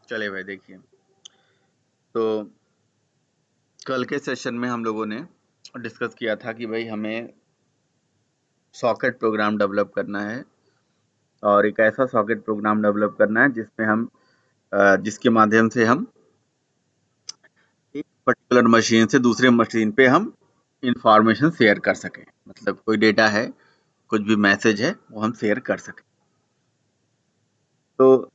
चलिए भाई देखिए, तो कल के सेशन में हम लोगों ने डिस्कस किया था कि भाई हमें सॉकेट प्रोग्राम डेवलप करना है और एक ऐसा सॉकेट प्रोग्राम डेवलप करना है जिसमें हम जिसके माध्यम से हम एक पर्टिकुलर मशीन से दूसरे मशीन पे हम इंफॉर्मेशन शेयर कर सकें। मतलब कोई डेटा है, कुछ भी मैसेज है, वो हम शेयर कर सकें। तो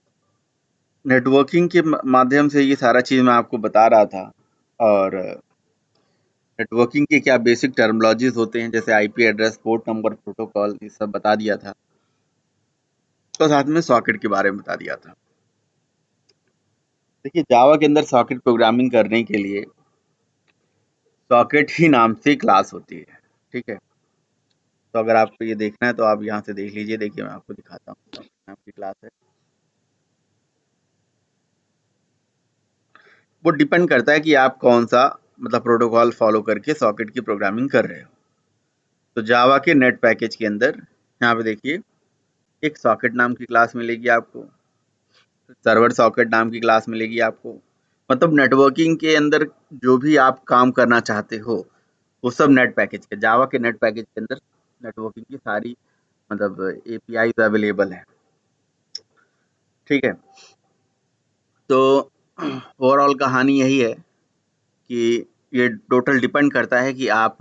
नेटवर्किंग के माध्यम से ये सारा चीज़ मैं आपको बता रहा था और नेटवर्किंग के क्या बेसिक टर्मिनोलॉजीज होते हैं, जैसे IP address, port number, protocol, ये सब बता दिया था और साथ में सॉकेट के बारे में बता दिया था। देखिए, जावा के अंदर सॉकेट प्रोग्रामिंग करने के लिए सॉकेट ही नाम से क्लास होती है। ठीक है, तो अगर आपको ये देखना है तो आप यहाँ से देख लीजिए। देखिए, मैं आपको दिखाता हूँ, सॉकेट नाम की क्लास है। वो डिपेंड करता है कि आप कौन सा मतलब प्रोटोकॉल फॉलो करके सॉकेट की प्रोग्रामिंग कर रहे हो। तो जावा के नेट पैकेज के अंदर यहाँ पे देखिए, एक सॉकेट नाम की क्लास मिलेगी आपको, सर्वर सॉकेट नाम की क्लास मिलेगी आपको। मतलब नेटवर्किंग के अंदर जो भी आप काम करना चाहते हो, वो सब नेट पैकेज के, जावा के नेट पैकेज के अंदर नेटवर्किंग की सारी मतलब एपीआई अवेलेबल है। ठीक है, तो ओवरऑल कहानी यही है कि ये टोटल डिपेंड करता है कि आप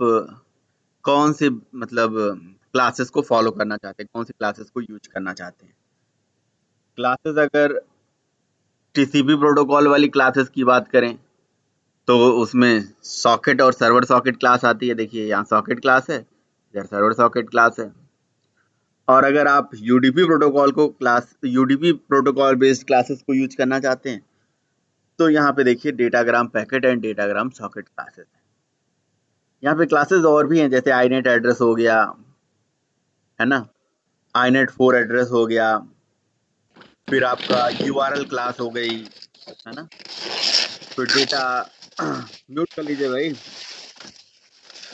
कौन से मतलब क्लासेस को फॉलो करना चाहते हैं, कौन सी क्लासेस को यूज करना चाहते हैं। क्लासेस अगर टीसीपी प्रोटोकॉल वाली क्लासेस की बात करें तो उसमें सॉकेट और सर्वर सॉकेट क्लास आती है। देखिए, यहाँ सॉकेट क्लास है, इधर सर्वर सॉकेट क्लास है। और अगर आप यूडीपी प्रोटोकॉल बेस्ड क्लासेस को यूज करना चाहते हैं तो यहाँ पे देखिए datagram packet and datagram socket classes है। यहाँ पे क्लासेस और भी हैं, जैसे आईनेट एड्रेस हो गया, है ना, आईनेट 4 एड्रेस हो गया, फिर आपका यूआरएल क्लास हो गई, है ना, फिर डेटा म्यूट कर लीजिए भाई,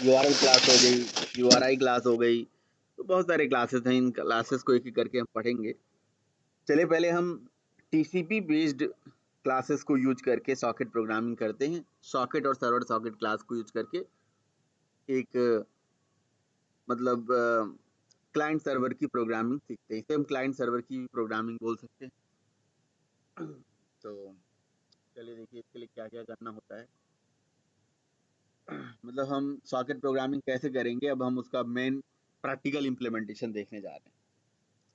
यूआरएल क्लास हो गई, यूआरआई क्लास हो गई। तो बहुत सारे क्लासेस हैं, इन क्लासेस को एक एक करके हम पढ़ेंगे। चलिए पहले हम टीसीपी बेस्ड क्लासेस को यूज करके सॉकेट प्रोग्रामिंग करते हैं। सॉकेट और सर्वर सॉकेट क्लास को यूज करके एक मतलब क्लाइंट सर्वर की प्रोग्रामिंग सीखते हैं। इसे हम क्लाइंट सर्वर की प्रोग्रामिंग बोल सकते हैं। तो चलिए देखिए इसके लिए क्या क्या करना होता है। मतलब हम सॉकेट प्रोग्रामिंग कैसे करेंगे, अब हम उसका मेन प्रैक्टिकल इम्प्लीमेंटेशन देखने जा रहे हैं।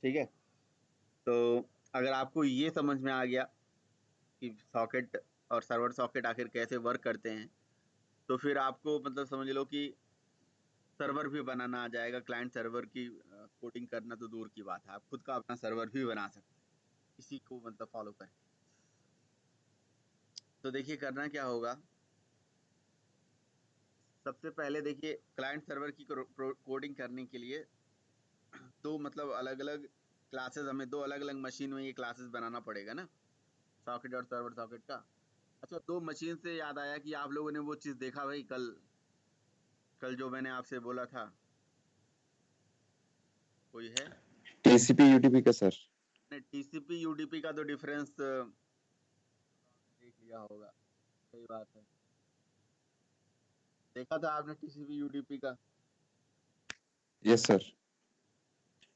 ठीक है, तो अगर आपको ये समझ में आ गया कि सॉकेट और सर्वर सॉकेट आखिर कैसे वर्क करते हैं, तो फिर आपको मतलब समझ लो कि सर्वर भी बनाना आ जाएगा। क्लाइंट सर्वर की कोडिंग करना तो दूर की बात है, आप खुद का अपना सर्वर भी बना सकते हैं इसी को मतलब फॉलो करें। तो देखिए करना क्या होगा, सबसे पहले देखिए क्लाइंट सर्वर की कोडिंग करने के लिए दो मतलब अलग अलग क्लासेस, हमें दो अलग अलग मशीन में ये क्लासेस बनाना पड़ेगा ना, सॉकेट और सर्वर सॉकेट का। अच्छा, दो मशीन से याद आया कि आप लोगों ने वो चीज़ देखा भाई, कल कल जो मैंने आपसे बोला था, कोई है टीसीपी यूटीपी का सर। टीसीपी यूडीपी का तो डिफरेंस देख लिया होगा। सही बात है, देखा था आपने टीसीपी यूडीपी का। Yes sir.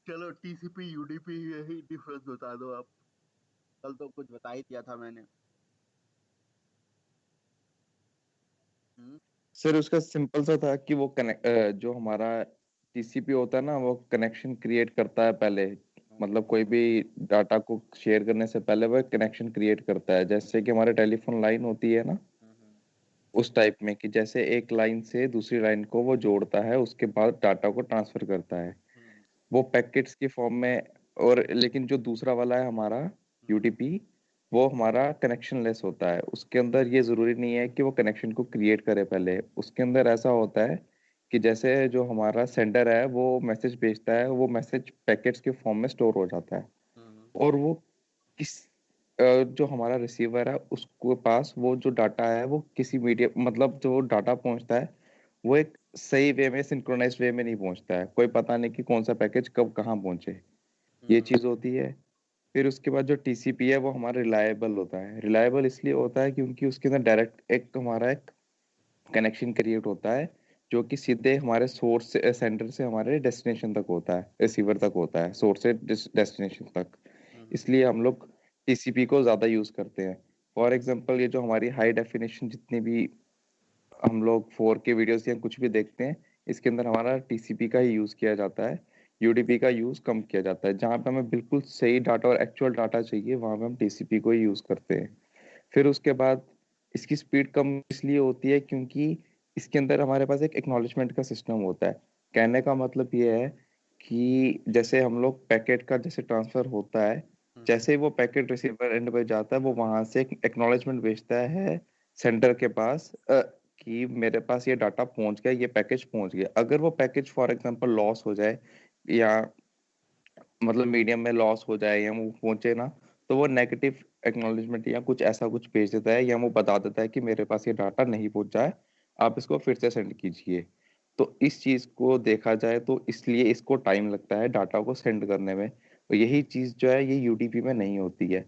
चलो टीसीपी यूडीपी यही डिफरेंस बता दो आप, कल तो कुछ बता ही दिया था मैंने। हम्म, सर उसका सिंपल सा था कि वो कनेक्ट जो हमारा टीसीपी होता है ना, वो कनेक्शन क्रिएट करता है पहले। मतलब कोई भी डाटा को शेयर करने से पहले वो कनेक्शन क्रिएट करता है, जैसे कि हमारे टेलीफोन लाइन होती है ना, हम्म, उस टाइप में कि जैसे एक लाइन से दूसरी लाइन को वो जोड़ता है, उसके बाद डाटा को ट्रांसफर करता है हम्म, वो पैकेट्स की फॉर्म में। और लेकिन जो दूसरा वाला है हमारा हम्म, यूटीपी, वो हमारा कनेक्शन लेस होता है। उसके अंदर ये जरूरी नहीं है कि वो कनेक्शन को क्रिएट करे पहले। उसके अंदर ऐसा होता है कि जैसे जो हमारा सेंडर है वो मैसेज भेजता है, वो मैसेज पैकेट्स के फॉर्म में स्टोर हो जाता है। हम्म, और वो किस जो हमारा रिसीवर है उसके पास वो जो डाटा है वो किसी मीडियम, मतलब जो डाटा पहुंचता है वो एक सही वे में, सिंक्रोनाइज वे में नहीं पहुंचता है। कोई पता नहीं कि कौन सा पैकेज कब कहाँ पहुंचे, ये हम्म, चीज होती है। फिर उसके बाद जो टीसीपी है वो हमारा रिलायबल होता है। रिलायबल इसलिए होता है क्योंकि उसके अंदर डायरेक्ट एक हमारा एक कनेक्शन क्रिएट होता है जो कि सीधे हमारे सोर्स से सेंटर से हमारे डेस्टिनेशन तक होता है, रिसीवर तक होता है, सोर्स से डेस्टिनेशन तक। हम्म। इसलिए हम लोग टीसीपी को ज़्यादा यूज़ करते हैं। फॉर एग्जांपल ये जो हमारी हाई डेफिनेशन जितनी भी हम लोग 4K वीडियोस या कुछ भी देखते हैं, इसके अंदर हमारा टीसीपी का ही यूज़ किया जाता है। यूडीपी का यूज़ कम किया जाता है। जहाँ पे हमें बिल्कुल सही डाटा और एक्चुअल डाटा चाहिए वहाँ पे हम टीसीपी को ही यूज़ करते हैं। फिर उसके बाद इसकी स्पीड कम इसलिए होती है क्योंकि इसके अंदर हमारे पास एक एक्नॉलेजमेंट का सिस्टम होता है। कहने का मतलब ये है कि जैसे हम लोग पैकेट का जैसे ट्रांसफर होता है, हम्म। जैसे ही वो पैकेट रिसीवर एंड पे जाता है वो वहां से एक एक्नॉलेजमेंट भेजता है सेंडर के पास कि मेरे पास ये डाटा पहुंच गया, ये पैकेज पहुंच गया। अगर वो पैकेज फॉर एग्जांपल लॉस हो जाए या मतलब मीडियम में लॉस हो जाए या वो पहुंचे ना, तो वो नेगेटिव एक्नॉलेजमेंट या कुछ ऐसा कुछ भेज देता है या वो बता देता है कि मेरे पास ये डाटा नहीं पहुंचा है, आप इसको फिर से सेंड कीजिए। तो इस चीज को देखा जाए तो इसलिए इसको टाइम लगता है डाटा को सेंड करने में। तो यही चीज जो है ये यूडीपी में नहीं होती है।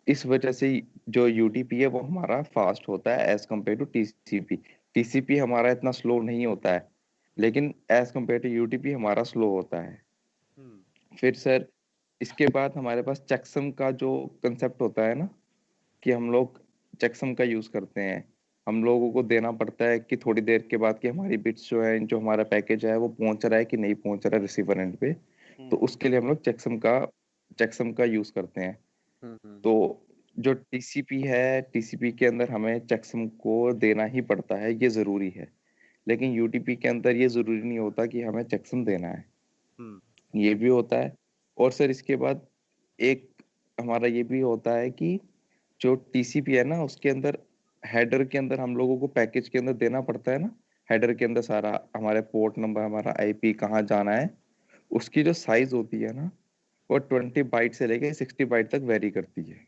इस वजह से जो यूडीपी है वो हमारा फास्ट होता है as compared to TCP. TCP हमारा इतना स्लो नहीं होता है, लेकिन एज कम्पेयर टू यूडीपी हमारा स्लो होता है। हम्म। फिर सर इसके बाद हमारे पास चेकसम का जो कंसेप्ट होता है ना, कि हम लोग चेकसम का यूज करते हैं। हम लोगों को देना पड़ता है कि थोड़ी देर के बाद कि हमारी बिट्स जो है, जो हमारा पैकेज है वो पहुंच रहा है कि नहीं पहुंच रहा है रिसीवर एंड पे। तो हम्म। उसके लिए हम लोग चेकसम का यूज करते हैं। तो जो टीसीपी है, टीसीपी के अंदर हमें चेकसम को देना ही पड़ता है, ये जरूरी है। लेकिन यूटीपी के अंदर ये जरूरी नहीं होता कि हमें चेकसम देना है, हम्म। ये भी होता है। और सर इसके बाद एक हमारा ये भी होता है कि जो टीसीपी है ना उसके अंदर हेडर के अंदर हम लोगों को पैकेज के अंदर देना पड़ता है ना, हेडर के अंदर सारा हमारे पोर्ट नंबर, हमारा आईपी कहाँ जाना है, उसकी जो साइज होती है ना वो 20 बाइट से लेके 60 बाइट तक वेरी करती है।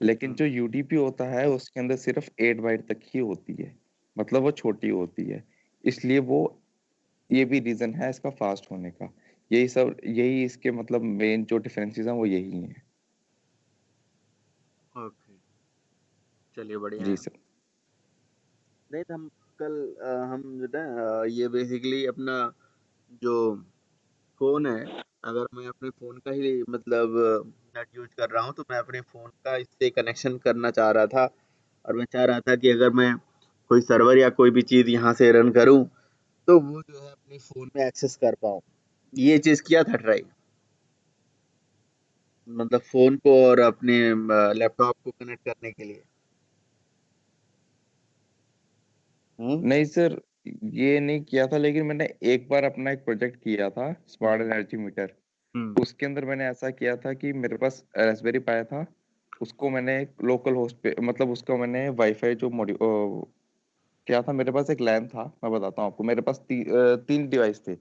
लेकिन हम्म। जो यूडीपी होता है उसके अंदर सिर्फ 8 बाइट तक ही होती है, मतलब वो छोटी होती है। इसलिए वो ये भी रीजन है इसका फास्ट होने का। यही इसके मतलब मेन जो डिफरेंसेस हैं वो यही हैं। ओके, चलिए बढ़िया जी है। सर। नहीं तो हम कल हम जो है ये बेसिकली अपना जो फ़ोन है, अगर मैं अपने फ़ोन का ही मतलब नेट यूज़ कर रहा हूँ, तो मैं अपने फ़ोन का इससे कनेक्शन करना चाह रहा था और मैं चाह रहा था कि अगर मैं कोई सर्वर या कोई भी चीज़ यहाँ से रन करूँ, तो वो जो है अपने फ़ोन में एक्सेस कर पाऊँ। ये चीज़ किया था ट्राई, मतलब फ़ोन को और अपने लैपटॉप को कनेक्ट करने के लिए। हुँ। नहीं सर, ये नहीं किया था, लेकिन मैंने एक बार अपना एक प्रोजेक्ट किया था smart hmm. Energy meter. Hmm. उसके अंदर मैंने ऐसा किया था कि मेरे पास रास्पबेरी पाया था, उसको मैंने एक लोकल होस्ट पे मतलब उसका मैंने वाईफाई जो क्या था, मेरे पास एक लैन था, मैं बताता हूँ आपको। मेरे पास 3 डिवाइस थे।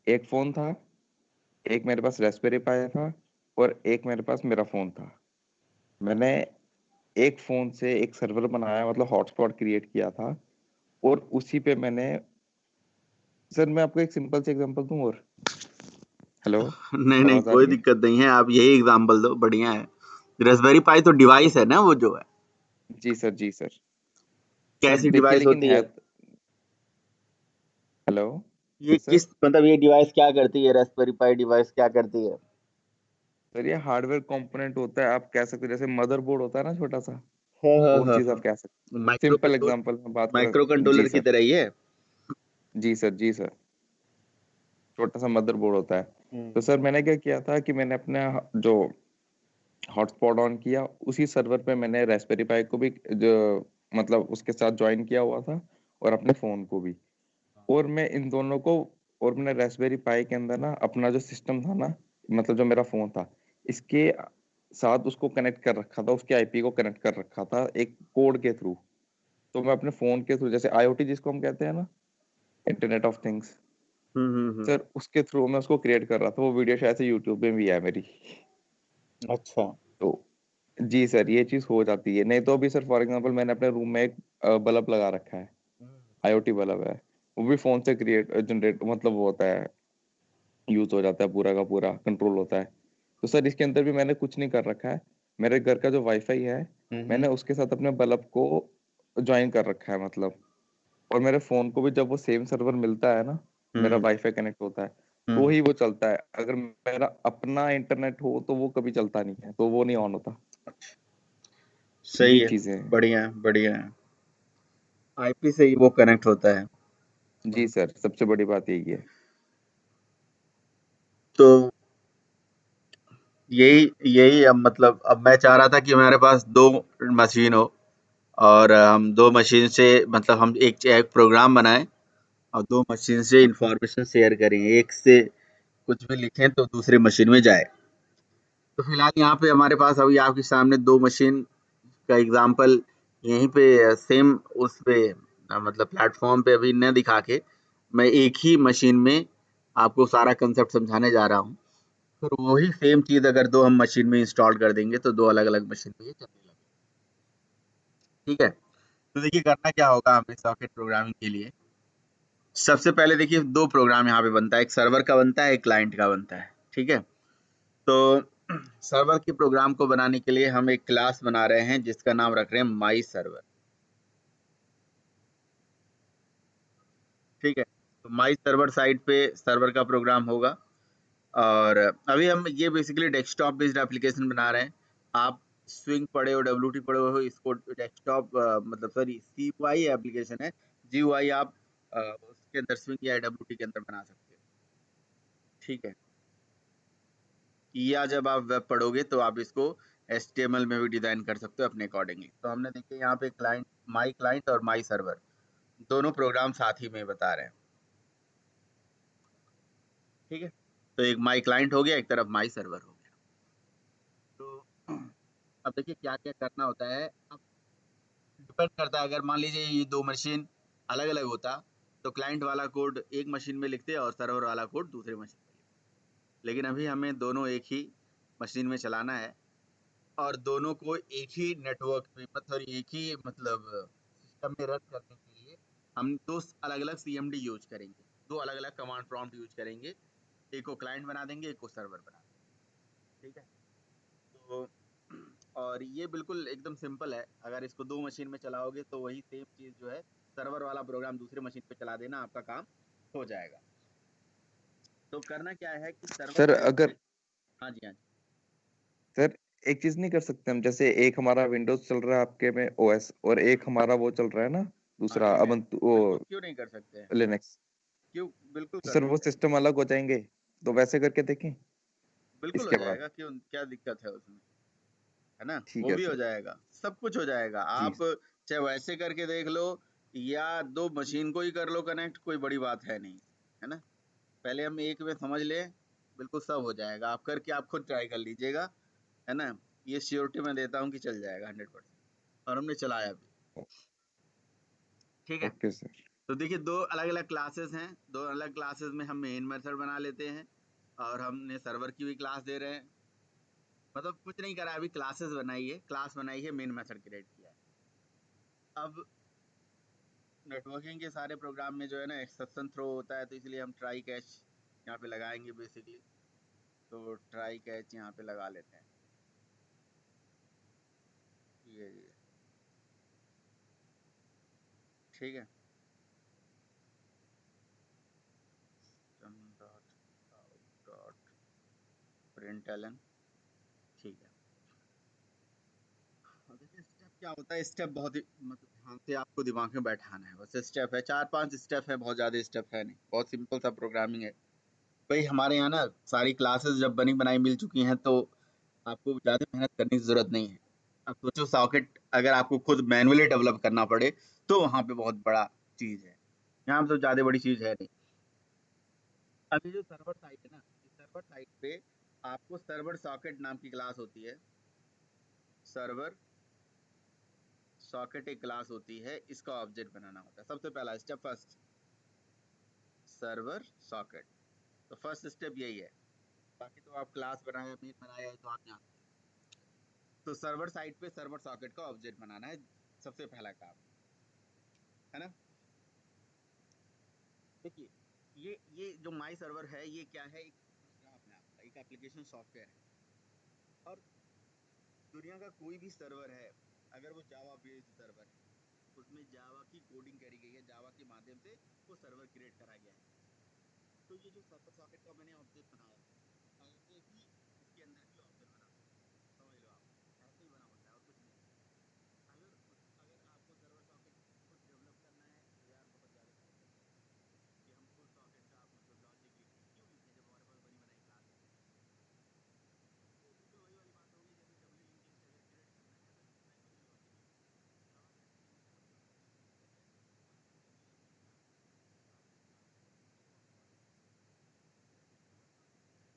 एक फोन था, एक मेरे पास रास्पबेरी पाया था, और एक मेरे पास मेरा फोन था। मैंने एक फोन से एक सर्वर बनाया, मतलब हॉटस्पॉट क्रिएट किया था, और उसी पे मैंने सर मैं आपको एक सिंपल से एग्जांपल दूं और हेलो, नहीं, नहीं, आवाज आ कोई रही है? दिक्कत नहीं है, आप यही एग्ज़ाम्पल दो, बढ़िया है। रास्पबेरी पाई तो डिवाइस है ना वो जो है? जी सर, जी सर। सर कैसी देखिए डिवाइस लेकिन होती है है? हेलो। ये सर किस मतलब ये डिवाइस क्या करती है? रास्पबेरी पाई डिवाइस क्या करती है? सर ये हार्डवेयर कंपोनेंट होता है, आप कह सकते हो जैसे मदरबोर्ड होता है ना छोटा सा, हाँ, हाँ, वो हाँ, चीज हाँ। आप कह सकते हो। माइक्रो सिंपल कंट्रोल एग्जांपल में बात माइक्रो करें, जी कंट्रोलर की सर, तरह ही है। जी सर, जी सर, छोटा सा मदरबोर्ड होता है। तो हुँ। सर मैंने क्या किया था कि मैंने अपना जो हॉटस्पॉट ऑन किया, उसी सर्वर पे मैंने रास्पबेरी पाई को भी जो मतलब उसके साथ ज्वाइन किया हुआ था, और अपने फोन को भी। और मैं इन दोनों को, और मैंने रास्पबेरी पाई के अंदर ना अपना जो सिस्टम था ना, मतलब जो मेरा फोन था, इसके साथ उसको कनेक्ट कर रखा था, उसके आईपी को कनेक्ट कर रखा था एक कोड के थ्रू। तो मैं अपने फोन के थ्रू, जैसे आईओटी जिसको हम कहते हैं ना, internet of things, hmm, hmm, hmm. Sir उसके थ्रू मैं उसको क्रिएट कर रहा था। वो वीडियो शायद से यूट्यूब पे भी है मेरी। अच्छा। तो जी सर, ये चीज हो जाती है। नहीं तो अभी सर फॉर एग्जांपल मैंने अपने रूम में एक बल्ब लगा रखा है, हुँ। आईओटी बल्ब है, वो भी फोन से क्रिएट जनरेट मतलब वो होता है, यूज हो जाता है, पूरा का पूरा कंट्रोल होता है। तो सर इसके अंदर भी मैंने कुछ नहीं कर रखा है। मेरे घर का जो वाईफाई है, मैंने उसके साथ अपने बल्ब को ज्वाइन कर रखा है मतलब। और मेरे फोन को भी जब वो सेम सर्वर मिलता है ना, मेरा हम्म वाईफाई कनेक्ट होता है, तो हम्म ही वो चलता है। अगर मेरा अपना इंटरनेट हो तो वो कभी चलता नहीं है, तो वो नहीं ऑन होता। सही ये है। चीजें हैं। बढ़िया है, बढ़िया है। आईपी से ही वो कनेक्ट होता है। जी सर, सबसे बड़ी बात यही है। तो यही यही अब मतलब अब मैं चाह रहा था कि हमारे पास दो मशीन हो और हम दो मशीन से मतलब हम एक प्रोग्राम बनाएं और दो मशीन से इंफॉर्मेशन शेयर करें, एक से कुछ भी लिखें तो दूसरी मशीन में जाए। तो फिलहाल यहाँ पे हमारे पास अभी आपके सामने दो मशीन का एग्जांपल यहीं पे सेम उस पे मतलब प्लेटफॉर्म पे अभी न दिखा के मैं एक ही मशीन में आपको सारा कंसेप्ट समझाने जा रहा हूँ। फिर वही सेम चीज अगर दो हम मशीन में इंस्टॉल कर देंगे तो दो अलग अलग मशीन में ये चलने लगे। ठीक है, तो देखिए करना क्या होगा हमें सॉकेट प्रोग्रामिंग के लिए। सबसे पहले देखिए दो प्रोग्राम यहाँ पे बनता है, एक सर्वर का बनता है, एक क्लाइंट का बनता है। ठीक है, तो सर्वर के प्रोग्राम को बनाने के लिए हम एक क्लास बना रहे हैं जिसका नाम रख रहे हैं माई सर्वर। ठीक है, तो माई सर्वर साइट पे सर्वर का प्रोग्राम होगा और अभी हम ये बेसिकली डेस्कटॉप बेस्ड एप्लीकेशन बना रहे हैं। आप स्विंग पढ़े हो, डब्ल्यूटी पढ़े हो, इसको डेस्कटॉप मतलब सॉरी CUI एप्लीकेशन है, GUI आप उसके अंदर स्विंग या डब्ल्यूटी के अंदर बना सकते हो। ठीक है, या जब आप वेब पढ़ोगे तो आप इसको HTML में भी डिजाइन कर सकते हो अपने अकॉर्डिंगली। तो हमने देखिए यहाँ पे क्लाइंट, माई क्लाइंट और माई सर्वर दोनों प्रोग्राम साथ ही में बता रहे हैं। ठीक है, तो एक माई क्लाइंट हो गया, एक तरफ माई सर्वर हो गया। तो अब देखिए क्या क्या करना होता है। अब डिपेंड करता है, अगर मान लीजिए ये दो मशीन अलग अलग होता तो क्लाइंट वाला कोड एक मशीन में लिखते और सर्वर वाला कोड दूसरे मशीन में लिखते। लेकिन अभी हमें दोनों एक ही मशीन में चलाना है और दोनों को एक ही नेटवर्क पे मतलब एक ही मतलब सिस्टम में रन करने के लिए हम दो अलग अलग CMD यूज करेंगे, दो अलग अलग कमांड प्रॉम्प्ट यूज करेंगे। एक को क्लाइंट बना देंगे, एक को सर्वर बना देंगे। ठीक है, तो और ये बिल्कुल एकदम सिंपल है। अगर इसको दो मशीन में चलाओगे तो वही सेम चीज जो है सर्वर वाला प्रोग्राम दूसरे मशीन पे चला देना, आपका काम हो जाएगा। तो करना क्या है कि सर्वर सर साइड पे, अगर हाँ जी हाँ जी, सर एक चीज नहीं कर सकते हम, जैसे एक हमारा विंडोज चल रहा है आपके में OS, और एक हमारा वो चल रहा है ना, हाँ दूसरा लिनक्स, अबंतु वो बिल्कुल क्यों नहीं कर सकते हैं, लिनक्स। क्यों, बिल्कुल तो कर सर वो सकते हैं। सिस्टम अलग हो जाएंगे, तो वैसे करके देखें बिल्कुल हो इसके बाद। जाएगा, क्यों, क्या दिक्कत है उसमें, है ना, ठीक वो है भी हो सर। जाएगा, सब कुछ हो जाएगा। जी। आप चाहे वैसे करके देख लो या दो मशीन को ही कर लो कनेक्ट, कोई बड़ी बात है नहीं, है ना। पहले हम एक में समझ लें, बिल्कुल सब हो जाएगा। आप करके आप खुद ट्राई कर लीजिएगा, है ना। ये श्योरिटी मैं देता हूँ कि चल जाएगा 100%, और हमने चलाया भी। ठीक है, ओके सर। तो देखिए दो अलग अलग क्लासेस हैं, दो अलग क्लासेस में हम मेन मेथड बना लेते हैं और हमने सर्वर की भी क्लास दे रहे हैं। मतलब कुछ नहीं करा, अभी क्लासेस बनाई है, क्लास बनाई है, मेन मेथड क्रिएट किया है। अब नेटवर्किंग के सारे प्रोग्राम में जो है ना एक्सेप्शन थ्रो होता है, तो इसलिए हम ट्राई कैच यहाँ पे लगाएंगे बेसिकली। तो ट्राई कैच यहाँ पे लगा लेते हैं, ये ठीक है। प्रिंटलन, ठीक है। और देखिए स्टेप क्या होता है, स्टेप बहुत ही मतलब ध्यान से आपको दिमाग में बैठाना है। बस स्टेप है, 4-5 स्टेप है, बहुत ज़्यादा स्टेप है नहीं, बहुत सिंपल सा प्रोग्रामिंग है। भाई हमारे यहाँ ना सारी क्लासेस जब बनी बनाई मिल चुकी हैं तो आपको ज़्यादा मेहनत करने की ज़रूरत नहीं है। अब सोचो सॉकेट अगर आपको खुद मैन्युअली डेवलप करना पड़े तो वहाँ पे बहुत बड़ा चीज़ है, यहाँ पे तो ज़्यादा बड़ी चीज़ है नहीं। अब ये जो सर्वर साइट है ना, इस सर्वर साइट पे आपको सर्वर सॉकेट नाम की क्लास होती है। सर्वर सॉकेट एक क्लास होती है, इसका ऑब्जेक्ट बनाना होता है। सबसे पहला स्टेप, फर्स्ट सर्वर सॉकेट, तो फर्स्ट स्टेप यही है। बाकी तो आप क्लास बनाया, मेन बनाया है तो आप जानते हैं। तो सर्वर साइट पे सर्वर सॉकेट का ऑब्जेक्ट बनाना है, सबसे पहला काम, है ना। देखिए ये जो माई सर्वर है ये क्या है, एक प्रोग्राम है आपका, एक एप्लीकेशन सॉफ्टवेयर है। दुनिया का कोई भी सर्वर है, अगर वो जावा बेस्ड सर्वर है, उसमें जावा की कोडिंग करी गई है, जावा के माध्यम से वो सर्वर क्रिएट करा गया है। तो ये जो सर्वर सॉकेट का मैंने ऑब्जेक्ट बनाया है, ऐसे ही इसके अंदर भी ऑब्जेक्ट बना होता है। समझ लो आप, ऐसे ही बना होता है और कुछ नहीं है। अगर आपको सर्वर सॉकेट खुद डेवलप करना है तो यार बहुत ज़्यादा टाइम लग जाएगा, कि हम खुद सॉकेट का मतलब लॉजिक लिखें, क्यों लिखें जब हमारे पास बनी बनाई क्लास है। तो ये बिल्कुल वही वाली बात होगी, जैसे डब्ल्यू लिंकेज अगर क्रिएट करना है तो इसमें प्राइमरी लॉजिक है। तो जावा क्या करेंगे, अगर कोई डब्ल्यू लिंकेज है तो हमारे पास डब्ल्यू लिंकेज नाम की कोई क्लास है, उस क्लास को हम फॉलो करेंगे। और जैसे सर्वर सॉकेट जो है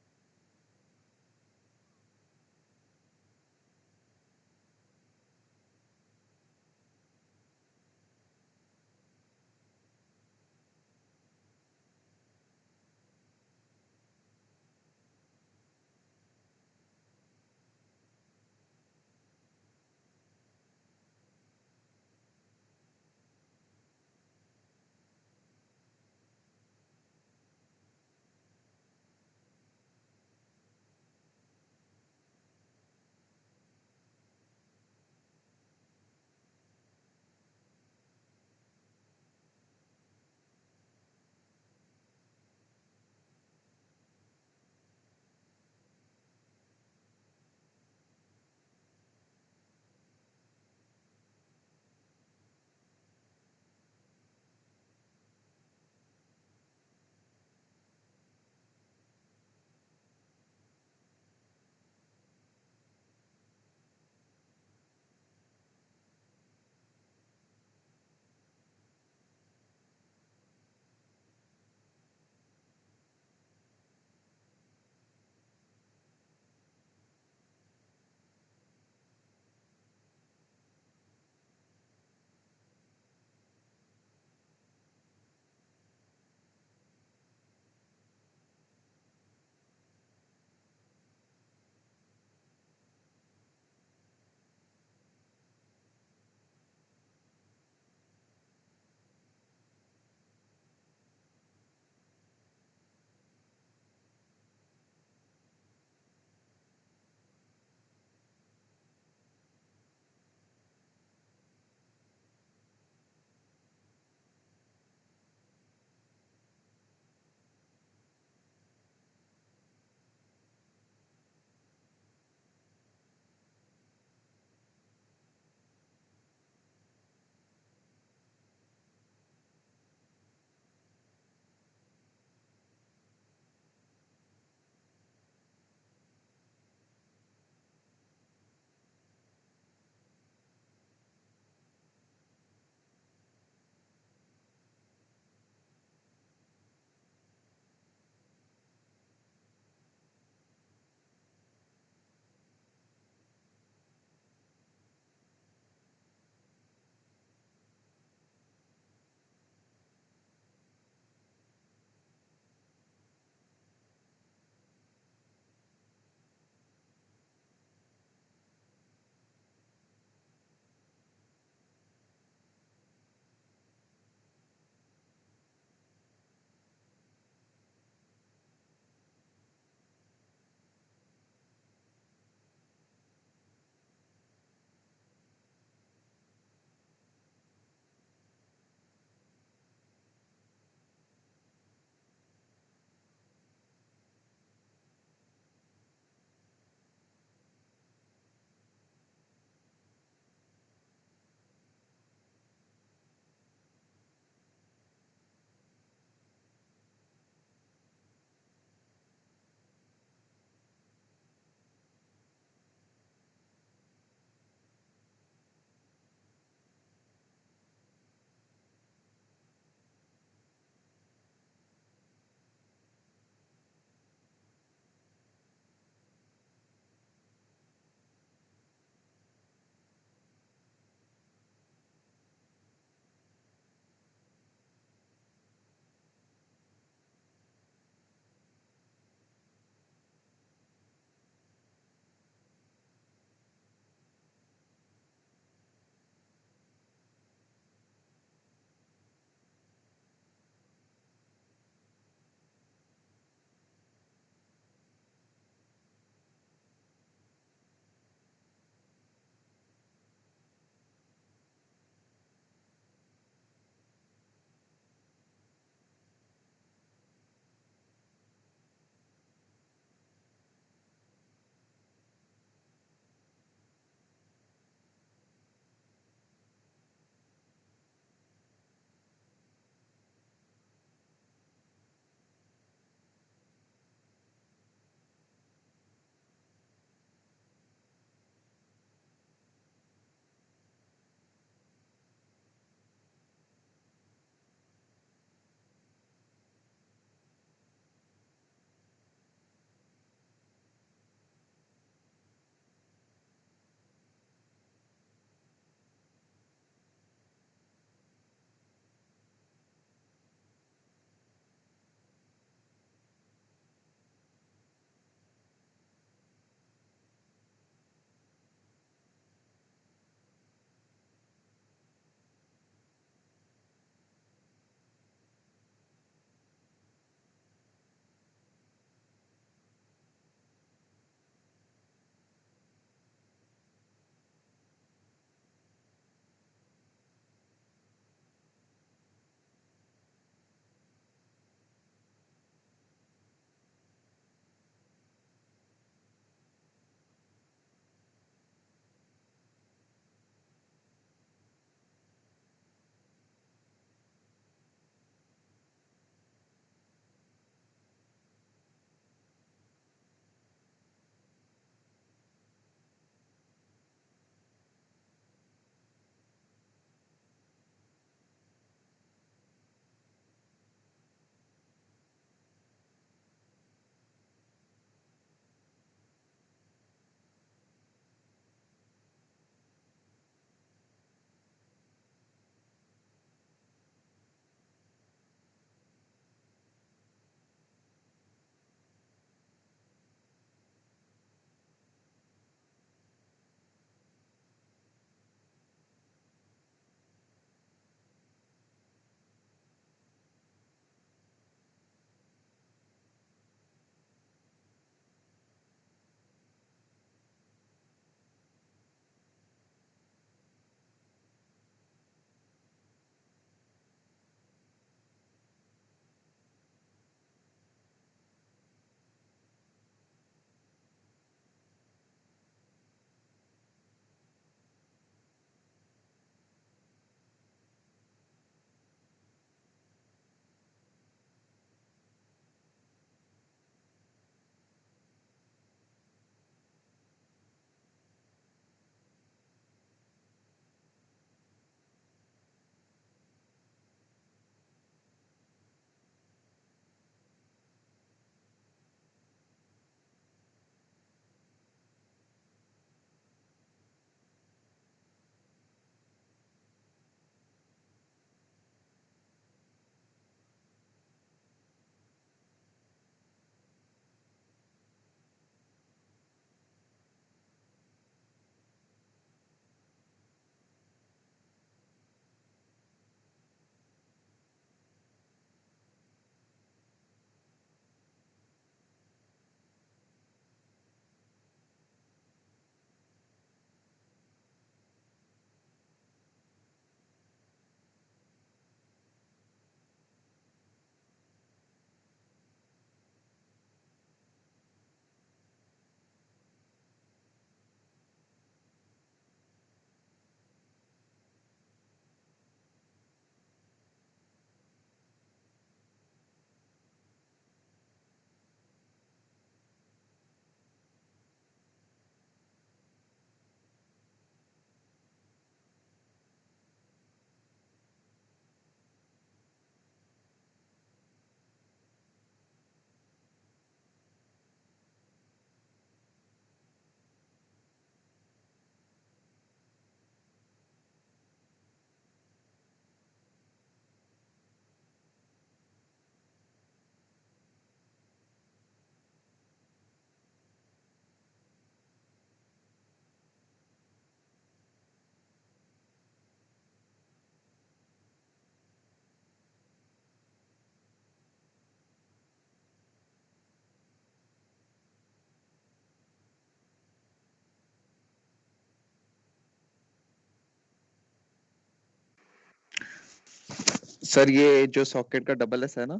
सर ये जो सॉकेट का डबल एस है ना,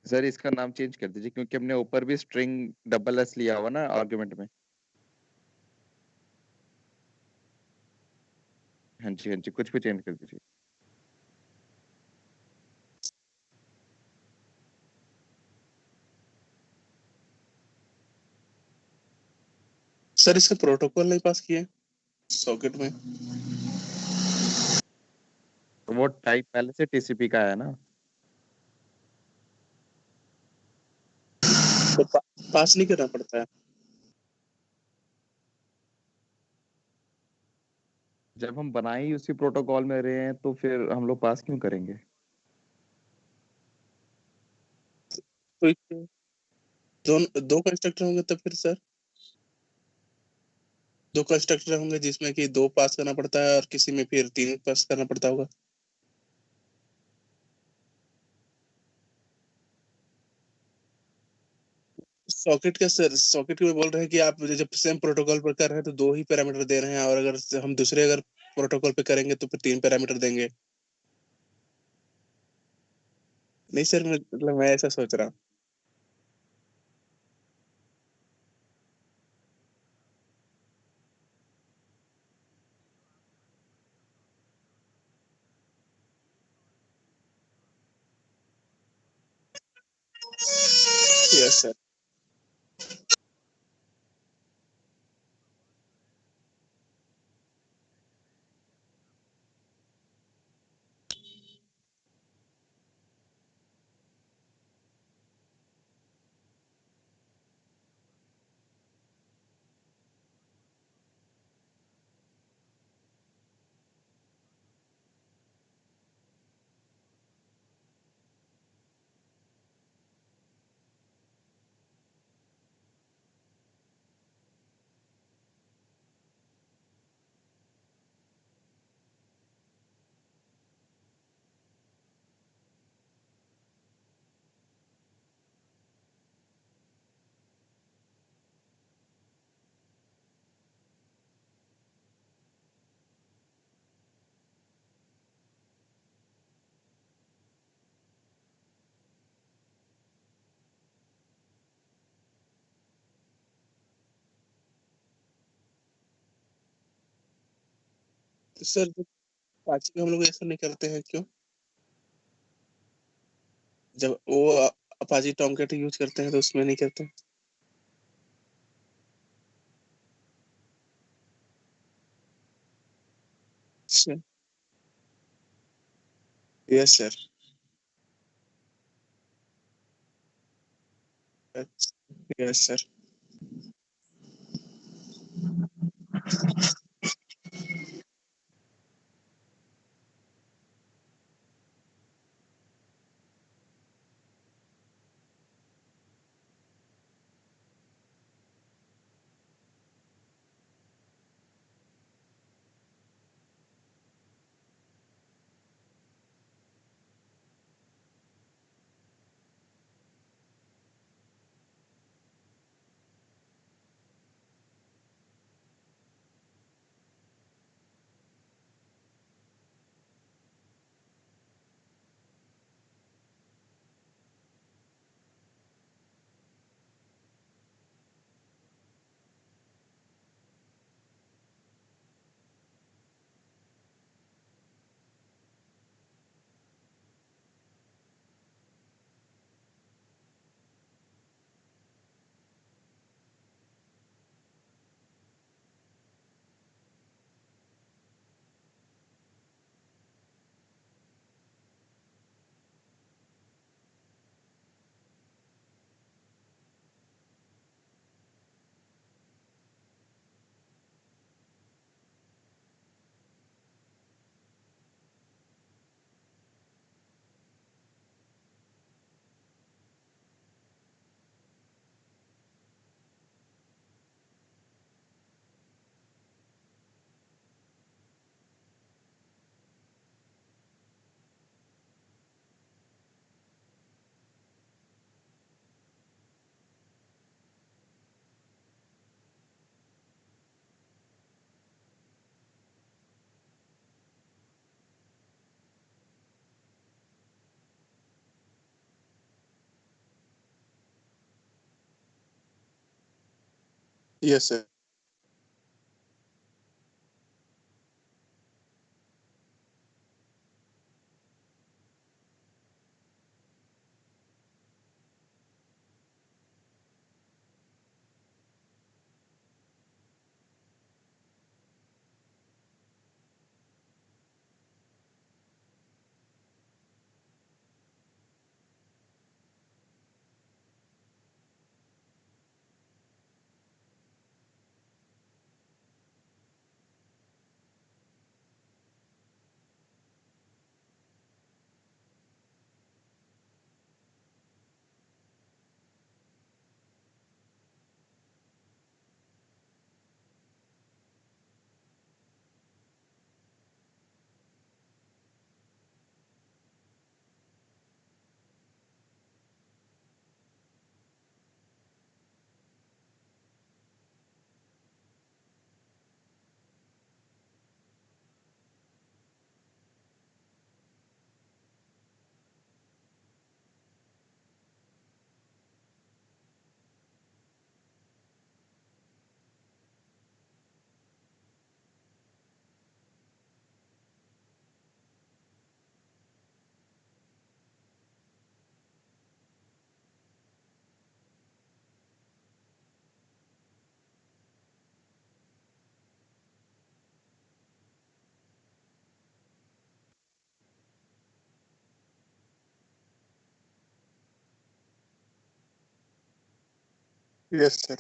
सर इसका नाम चेंज कर दीजिए, क्योंकि हमने ऊपर भी स्ट्रिंग डबल एस लिया हुआ ना आर्गुमेंट में। हाँ जी हाँ जी, कुछ भी चेंज कर दीजिए। सर इसका प्रोटोकॉल नहीं पास किए सॉकेट में। तो वो टाइप पहले से टीसीपी का है ना। तो पास नहीं करना पड़ता है। जब हम बनाए ही उसी प्रोटोकॉल में रहे हैं तो फिर हम लोग पास क्यों करेंगे। तो दो कंस्ट्रक्टर होंगे तब फिर सर, दो कंस्ट्रक्टर होंगे जिसमें कि दो पास करना पड़ता है और किसी में फिर तीन पास करना पड़ता होगा। सॉकेट का सर, सॉकेट में बोल रहे हैं कि आप जब सेम प्रोटोकॉल पर कर रहे हैं तो दो ही पैरामीटर दे रहे हैं, और अगर हम दूसरे अगर प्रोटोकॉल पे करेंगे तो फिर तीन पैरामीटर देंगे। नहीं सर, मतलब मैं ऐसा सोच रहा हूँ। Yes sir. तो सर जब पांचवी में हम लोग ऐसा नहीं करते हैं क्यों, जब वो अपाची टॉमकैट यूज करते हैं तो उसमें नहीं करते। अच्छा। Yes sir. Yes sir. Yes sir. Yes sir.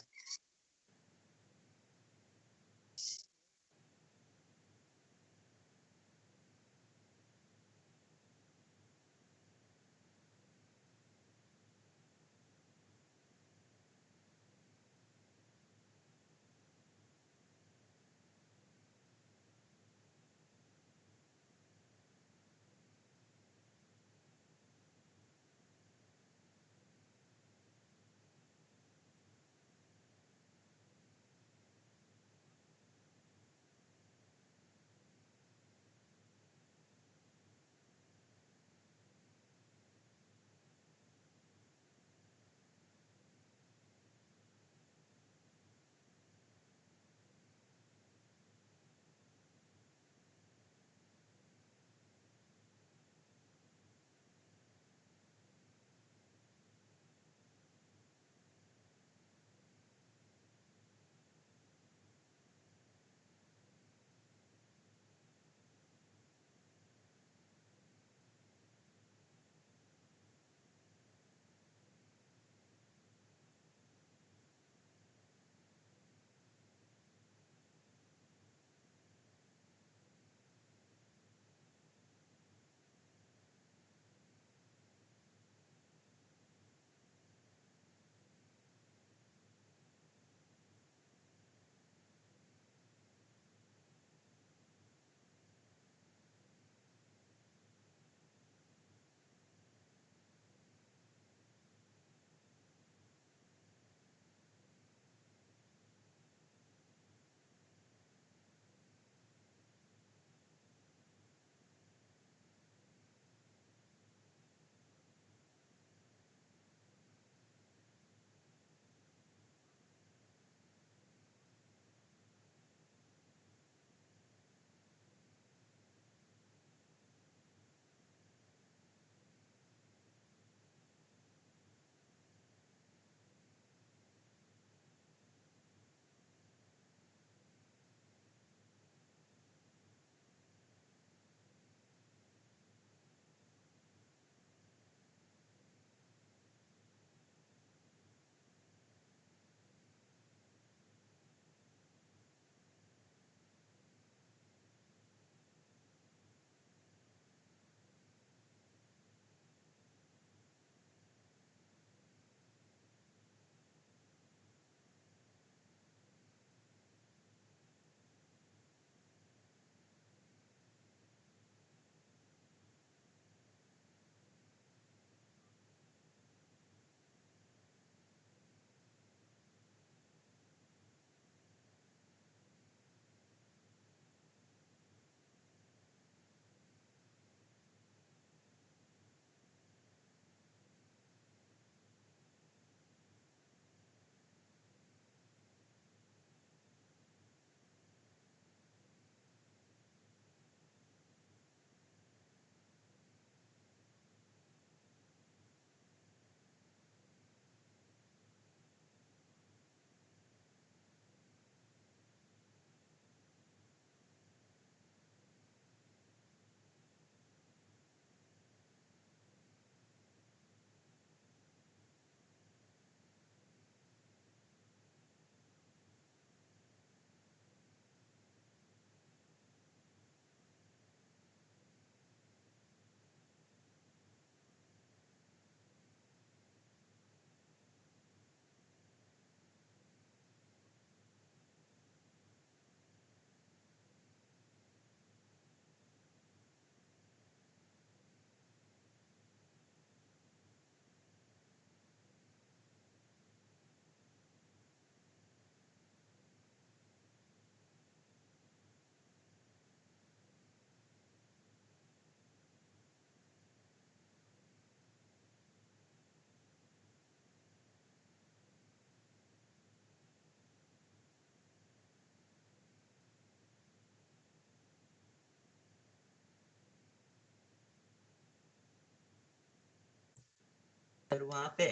Sir वहाँ पे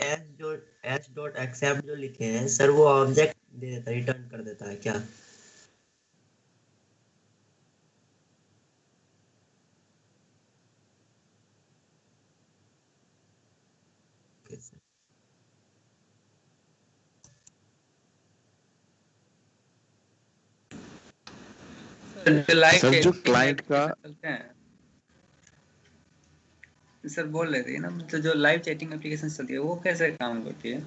एच डॉट एक्सेप्ट जो लिखे हैं सर, वो ऑब्जेक्ट दे देता है, रिटर्न कर देता है क्या? Okay sir. जो लाइव सर जो चैटिंग क्लाइंट का एप्लीकेशन चलते हैं सर, बोल रहे थे ना, मतलब जो लाइव चैटिंग एप्लीकेशन चलती है वो कैसे काम करती है?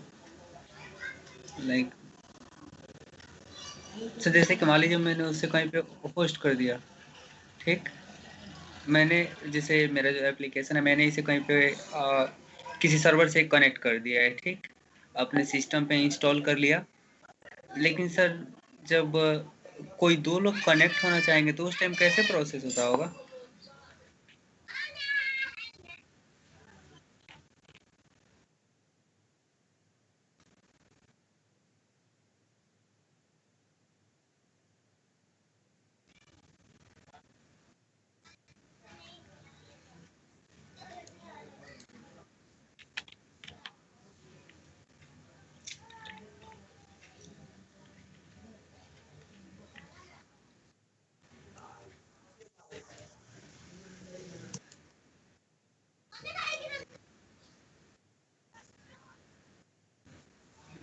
लाइक सर जैसे कि मान लीजिए मैंने उससे कहीं पे पोस्ट कर दिया, ठीक, मैंने जैसे मेरा जो एप्लीकेशन है मैंने इसे कहीं पे किसी सर्वर से कनेक्ट कर दिया है, ठीक, अपने सिस्टम पे इंस्टॉल कर लिया। लेकिन सर जब कोई दो लोग कनेक्ट होना चाहेंगे तो उस टाइम कैसे प्रोसेस होता होगा?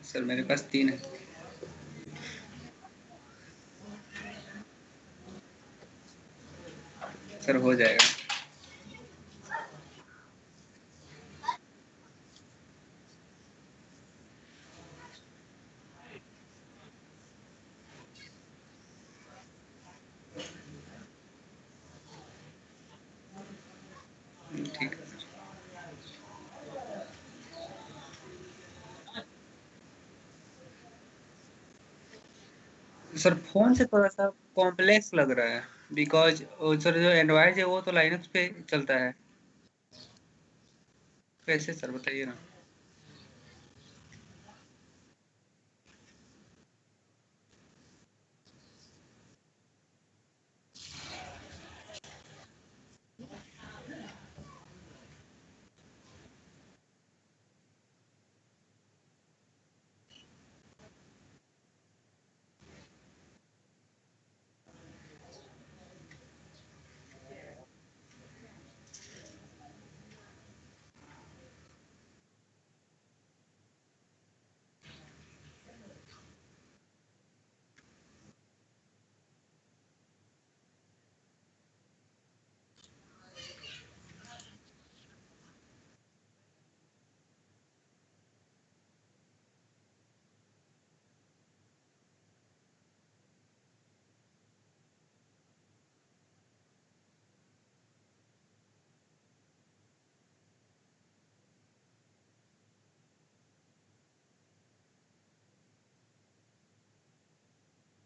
सर मेरे पास 3 है। सर हो जाएगा। ठीक है सर। फ़ोन से थोड़ा-सा कॉम्प्लेक्स लग रहा है, बिकॉज़ सर जो एंड्रॉइड है वो तो लाइनक्स पे चलता है। कैसे सर बताइए ना?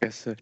Yes sir.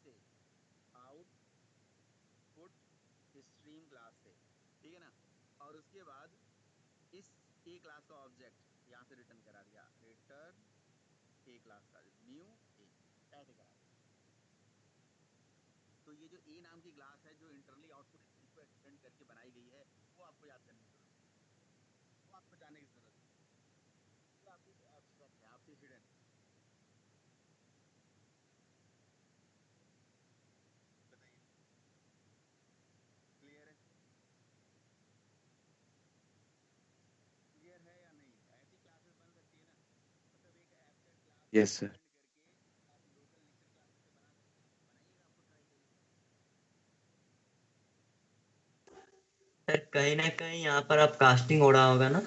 से, आउटपुट स्ट्रीम क्लास से, ठीक है ना। और उसके बाद इस ए क्लास का ऑब्जेक्ट यहाँ से रिटर्न करा दिया, रिटर्न ए क्लास का न्यू ए, ऐसे करा दिया। तो ये जो ए नाम की क्लास है जो इंटरनली आउटपुट स्ट्रीम को एक्सटेंड करके बनाई गई है, वो आपको याद करने की जरूरत नहीं है, वो आपको जानने की जरूरत नहीं है, ये आपकी एब्स्ट्रैक्ट है, आपसे हिडन है। बताइए, क्लियर है? क्लियर है या नहीं? ऐसी क्लासेस बन सकती है ना, मतलब एक एब्स्ट्रैक्ट क्लास को यस सर। एक्सटेंड करके आप लोकल लेक्चर क्लास कैसे बना सकते हैं, बनाइएगा, आपको ट्राई करिएगा। सर कहीं ना कहीं यहाँ पर अब कास्टिंग हो रहा होगा ना?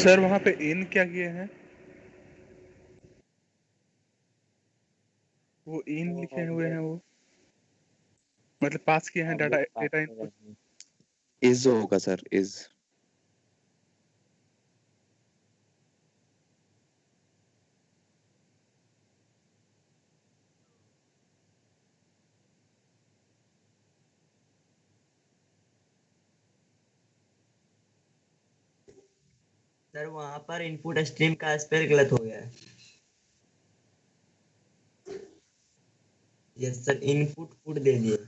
सर वहाँ पे इन क्या किए हैं? वो इन लिखे हुए हैं, वो मतलब पास किए हैं अब वो डाटा पास इनपुट। इज होगा सर, इज। सर वहां पर इनपुट स्ट्रीम का स्पेल गलत हो गया है। यस सर, इनपुट पुट दे दिए।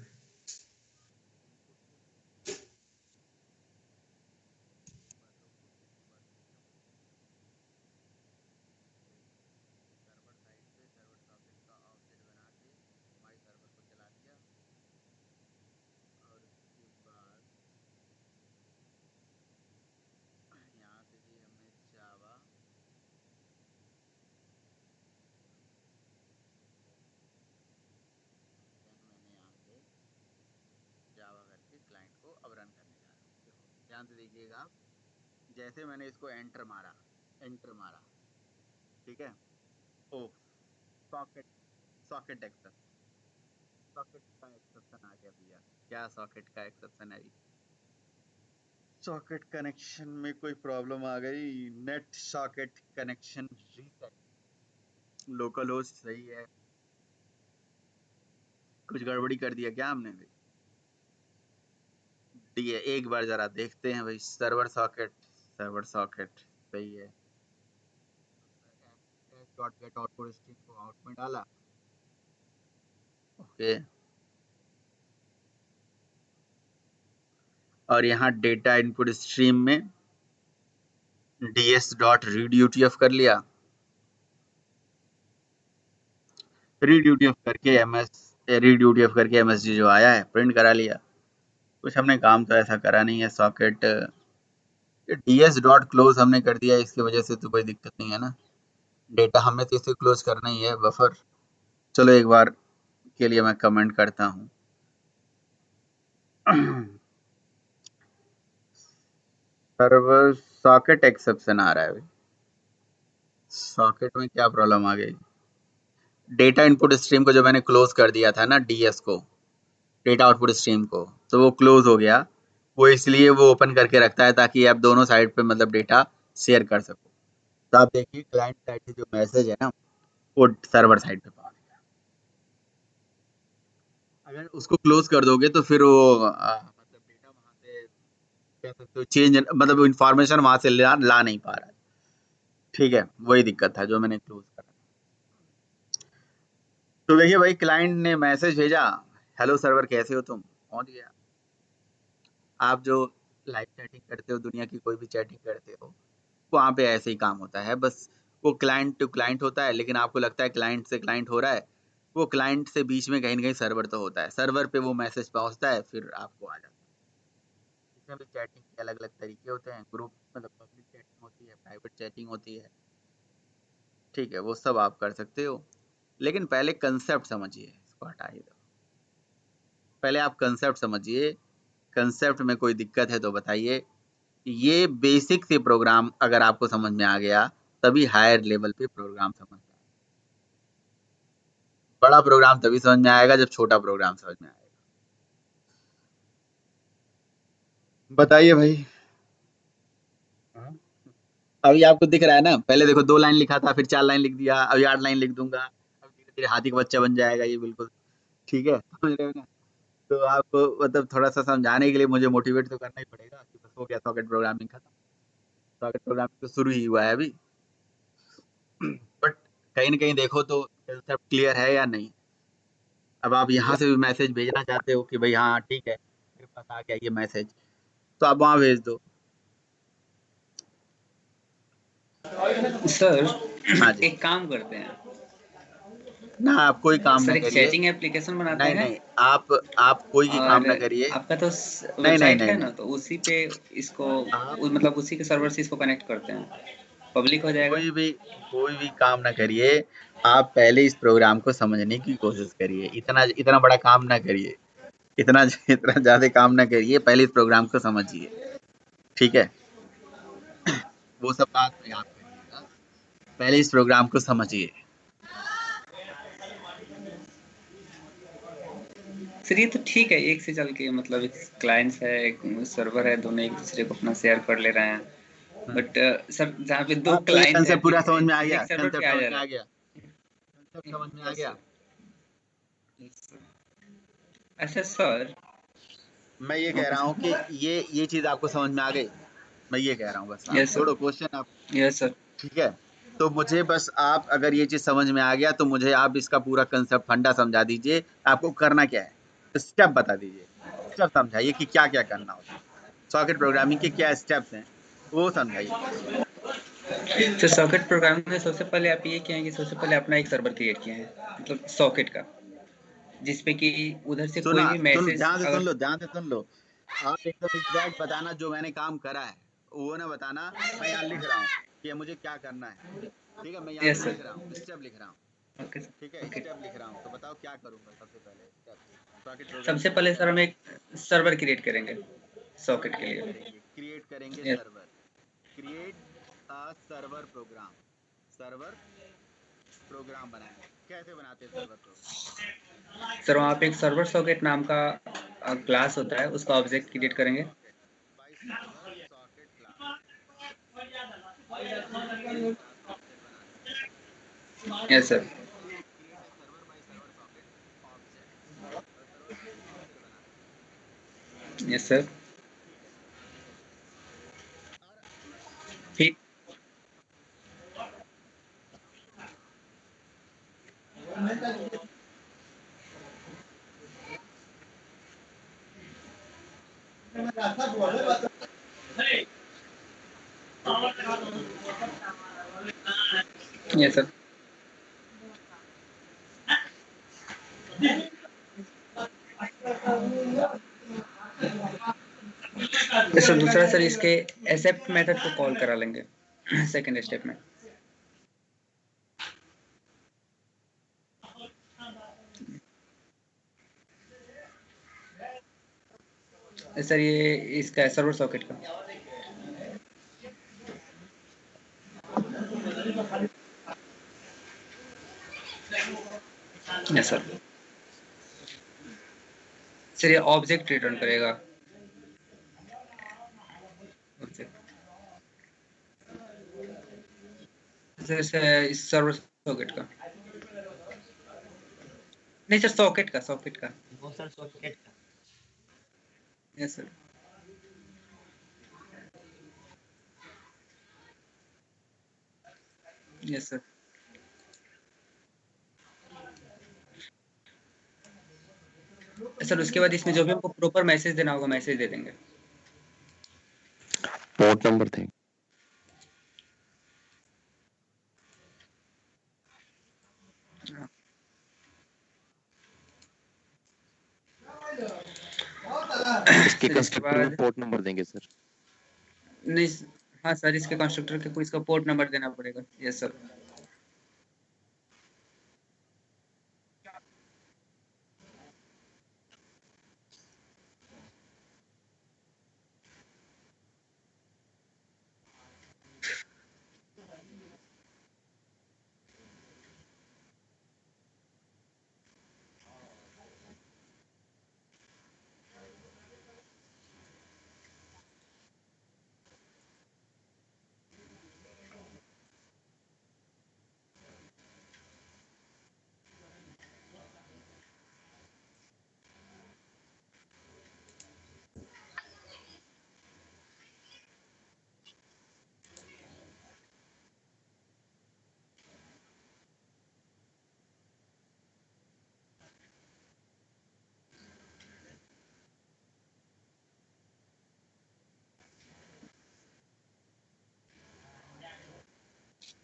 ध्यान से देखिएगा आप, जैसे मैंने इसको एंटर मारा, ठीक है, ओ सॉकेट सॉकेट एक्सेप्शन, सॉकेट का एक्सेप्शन आ गया भैया। क्या सॉकेट का एक्सेप्शन है? सॉकेट कनेक्शन में कोई प्रॉब्लम आ गई। Net socket connection reset, local host सही है, कुछ गड़बड़ी कर दिया क्या हमने भी? ठीक है, एक बार जरा देखते हैं भाई। सर्वर सॉकेट सही है। डॉट गेट आउटपुट स्ट्रीम को आउट में डाला, ओके। और यहाँ डेटा इनपुट स्ट्रीम में ds डॉट रीड यूटीएफ कर लिया, रीड यूटीएफ करके msg जो आया है प्रिंट करा लिया। कुछ हमने काम तो ऐसा करा नहीं है। सॉकेट ds डॉट क्लोज हमने कर दिया, इसकी वजह से तो कोई दिक्कत नहीं है ना। डेटा हमें तो इसे क्लोज करना ही है, बफर। चलो एक बार के लिए मैं कमेंट करता हूँ। सर्वर सॉकेट एक्सेप्शन आ रहा है भाई। सॉकेट में क्या प्रॉब्लम आ गई? डेटा इनपुट स्ट्रीम को जो मैंने क्लोज कर दिया था ना, ds को, डेटा आउटपुट स्ट्रीम को, तो वो क्लोज हो गया। वो इसलिए वो ओपन करके रखता है ताकि आप दोनों साइड पे मतलब डेटा शेयर कर सको। तो आप देखिए क्लाइंट साइड से जो मैसेज है ना, वो सर्वर साइड पे पहुंच गया। अगर उसको क्लोज कर दोगे तो फिर वो मतलब डेटा वहां से कह सकते हो चेंज, मतलब इंफॉर्मेशन वहां से ला नहीं पा रहा है। ठीक है, वही दिक्कत था जो मैंने क्लोज करा। तो देखिए भाई, क्लाइंट ने मैसेज भेजा, हेलो सर्वर कैसे हो तुम, पहुंच गया। आप जो लाइव चैटिंग करते हो, दुनिया की कोई भी चैटिंग करते हो, वहाँ पे ऐसे ही काम होता है। बस वो क्लाइंट टू क्लाइंट होता है, लेकिन आपको लगता है क्लाइंट से क्लाइंट हो रहा है। वो क्लाइंट से बीच में कहीं ना कहीं सर्वर तो होता है, सर्वर पे वो मैसेज पहुँचता है, फिर आपको आ जाता है। इसमें भी चैटिंग के अलग अलग तरीके होते हैं। ग्रुप मतलब पब्लिक चैटिंग होती है, प्राइवेट चैटिंग होती है, ठीक है, वो सब आप कर सकते हो। लेकिन पहले कंसेप्ट समझिए, इसको हटाइए दो। पहले आप कंसेप्ट समझिए, कंसेप्ट में कोई दिक्कत है तो बताइए। ये बेसिक से प्रोग्राम अगर आपको समझ में आ गया, तभी हायर लेवल पे प्रोग्राम समझ में आएगा। बड़ा प्रोग्राम तभी समझ में आएगा जब छोटा प्रोग्राम समझ में आएगा। बताइए भाई। अभी आपको दिख रहा है ना, पहले देखो 2 लाइन लिखा था, फिर 4 लाइन लिख दिया, अभी 8 लाइन लिख दूंगा। अब धीरे धीरे हाथी का बच्चा बन जाएगा ये, बिल्कुल ठीक है, समझ रहे हो ना? तो आपको मतलब थोड़ा सा समझाने के लिए मुझे मोटिवेट तो करना ही पड़ेगा कि बस हो गया सॉकेट प्रोग्रामिंग खत्म। सॉकेट प्रोग्रामिंग तो शुरू ही हुआ है अभी। बट कहीं ना कहीं देखो तो कंसेप्ट क्लियर है या नहीं। अब आप यहाँ से भी मैसेज भेजना चाहते हो कि भाई हाँ ठीक है, मेरे पास आ गया ये मैसेज, तो आप वहाँ भेज दो। सर हाँ जी। एक काम करते हैं ना, आप कोई काम सर, ना एक करिए। चैटिंग एप्लीकेशन बनाते नहीं हैं नहीं, आप कोई भी काम और ना करिए। आपका तो नहीं नहीं वेबसाइट नहीं है ना, नहीं, तो उसी पे इसको आप मतलब उसी के सर्वर से इसको कनेक्ट करते हैं, पब्लिक हो जाएगा। कोई भी काम ना करिए। आप पहले इस प्रोग्राम को समझने की कोशिश करिए। इतना इतना बड़ा काम ना करिए, इतना इतना ज्यादा काम ना करिए। पहले इस प्रोग्राम को समझिए, ठीक है? वो सब बात में आप करिएगा, पहले इस प्रोग्राम को समझिए। सर ये तो ठीक है, एक से चल के मतलब एक क्लाइंट्स है एक सर्वर है, दोनों एक दूसरे को अपना शेयर कर ले रहे हैं, बट सर जहाँ पे दो आपको ये क्लाइंट है कंसेप्ट पूरा समझ में आ गया? एक सर्वर कंसेप्ट पे आ समझ जा में रहा आ गया? कंसेप्ट समझ में आ है। गया? अच्छा सर, मैं ये कह रहा हूँ कि ये चीज आपको समझ में आ गई? मैं ये कह रहा हूँ बस, आप यस छोड़ो सर, क्वेश्चन आप, यस सर, ठीक है? तो मुझे बस आप अगर ये चीज समझ में आ गया तो मुझे आप इसका पूरा कंसेप्ट फंडा समझा दीजिए, आपको करना क्या है, स्टेप बता दीजिए, स्टेप समझाइए कि क्या क्या करना होता है, सॉकेट प्रोग्रामिंग के क्या स्टेप्स हैं वो समझाइए मुझे। तो सॉकेट प्रोग्रामिंग में सबसे पहले आप ये किए हैं कि सबसे पहले अपना एक सर्वर क्रिएट किए हैं, मतलब सॉकेट का, जिसपे कि उधर से कोई भी मैसेज ध्यान से सुन अगर लो, ध्यान से सुन लो। आप एकदम एग्जैक्ट बताना जो मैंने काम करा है, वो ना बताना। मैं यहाँ लिख रहा हूँ कि मुझे क्या करना है, ठीक है? मैं यहाँ यस पे लिख सर, रहा हूँ, स्टेप लिख रहा हूँ, ओके ठीक है? ओके। स्टेप लिख रहा हूँ, तो बताओ क्या करूँगा सबसे पहले स्टेप? सॉकेट सबसे प्रोग्रामिंग पहले करूँगा। सर हम एक सर्वर क्रिएट करेंगे सॉकेट के लिए। देखिए, क्रिएट करेंगे yes server, create a server program, server program बनाएंगे। कैसे बनाते हैं सर्वर प्रोग्राम? सर, वहाँ पे एक सर्वर सॉकेट नाम का क्लास होता है, उसका ऑब्जेक्ट क्रिएट करेंगे। By server socket class, class object बनाते हैं। Yes sir, create a server by server socket object, और सर्वर सॉकेट का ऑब्जेक्ट बनाते यस सर, हैं, ठीक है? और ठीक। यस सर, सर दूसरा सर इसके एक्सेप्ट मेथड को कॉल करा लेंगे सेकंड स्टेप में। सर ये इसका सर्वर सॉकेट का। यस सर, सर ये ऑब्जेक्ट रिटर्न करेगा, ऑब्जेक्ट। सर इस सर्वर सॉकेट का, नहीं सर सॉकेट का, सॉकेट का। वो सर सॉकेट का। Yes sir, yes sir. Sir उसके बाद इसमें जो भी हमको प्रॉपर मैसेज देना होगा मैसेज दे देंगे। पोर्ट नंबर थे। इसके सर इसके कंस्ट्रक्टर में बाद पोर्ट नंबर देंगे सर। नहीं, हाँ सर इसके कंस्ट्रक्टर के को इसका पोर्ट नंबर देना पड़ेगा। यस सर,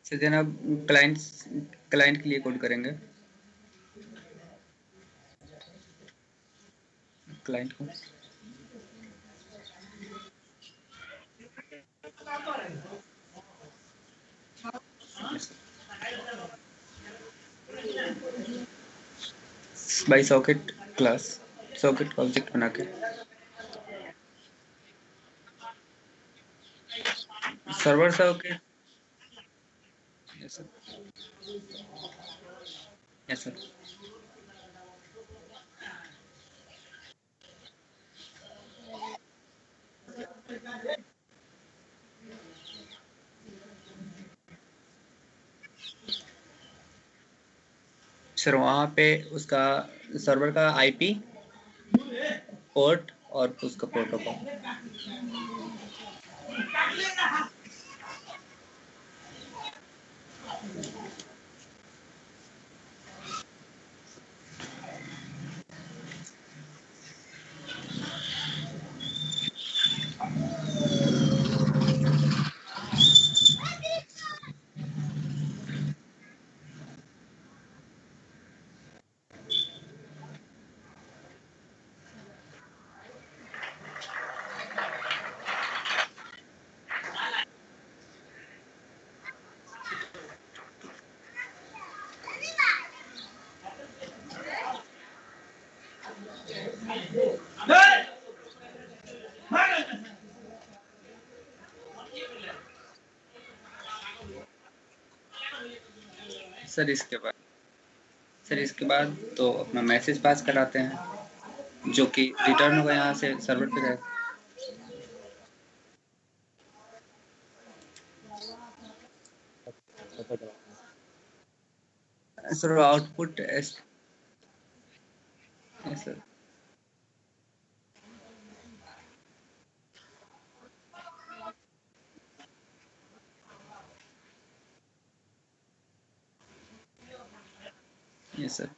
सर देना क्लाइंट के लिए कोड करेंगे, क्लाइंट को। बाई सॉकेट क्लास, सॉकेट का ऑब्जेक्ट बना के server socket, yes sir, yes sir. Sir वहाँ पे उसका सर्वर का आईपी, पोर्ट और उसका प्रोटोकॉल। सर इसके बाद तो अपना मैसेज पास कराते हैं जो कि रिटर्न होगा यहाँ से सर्वर पे जाएगा। Sir output yes sir, yes sir.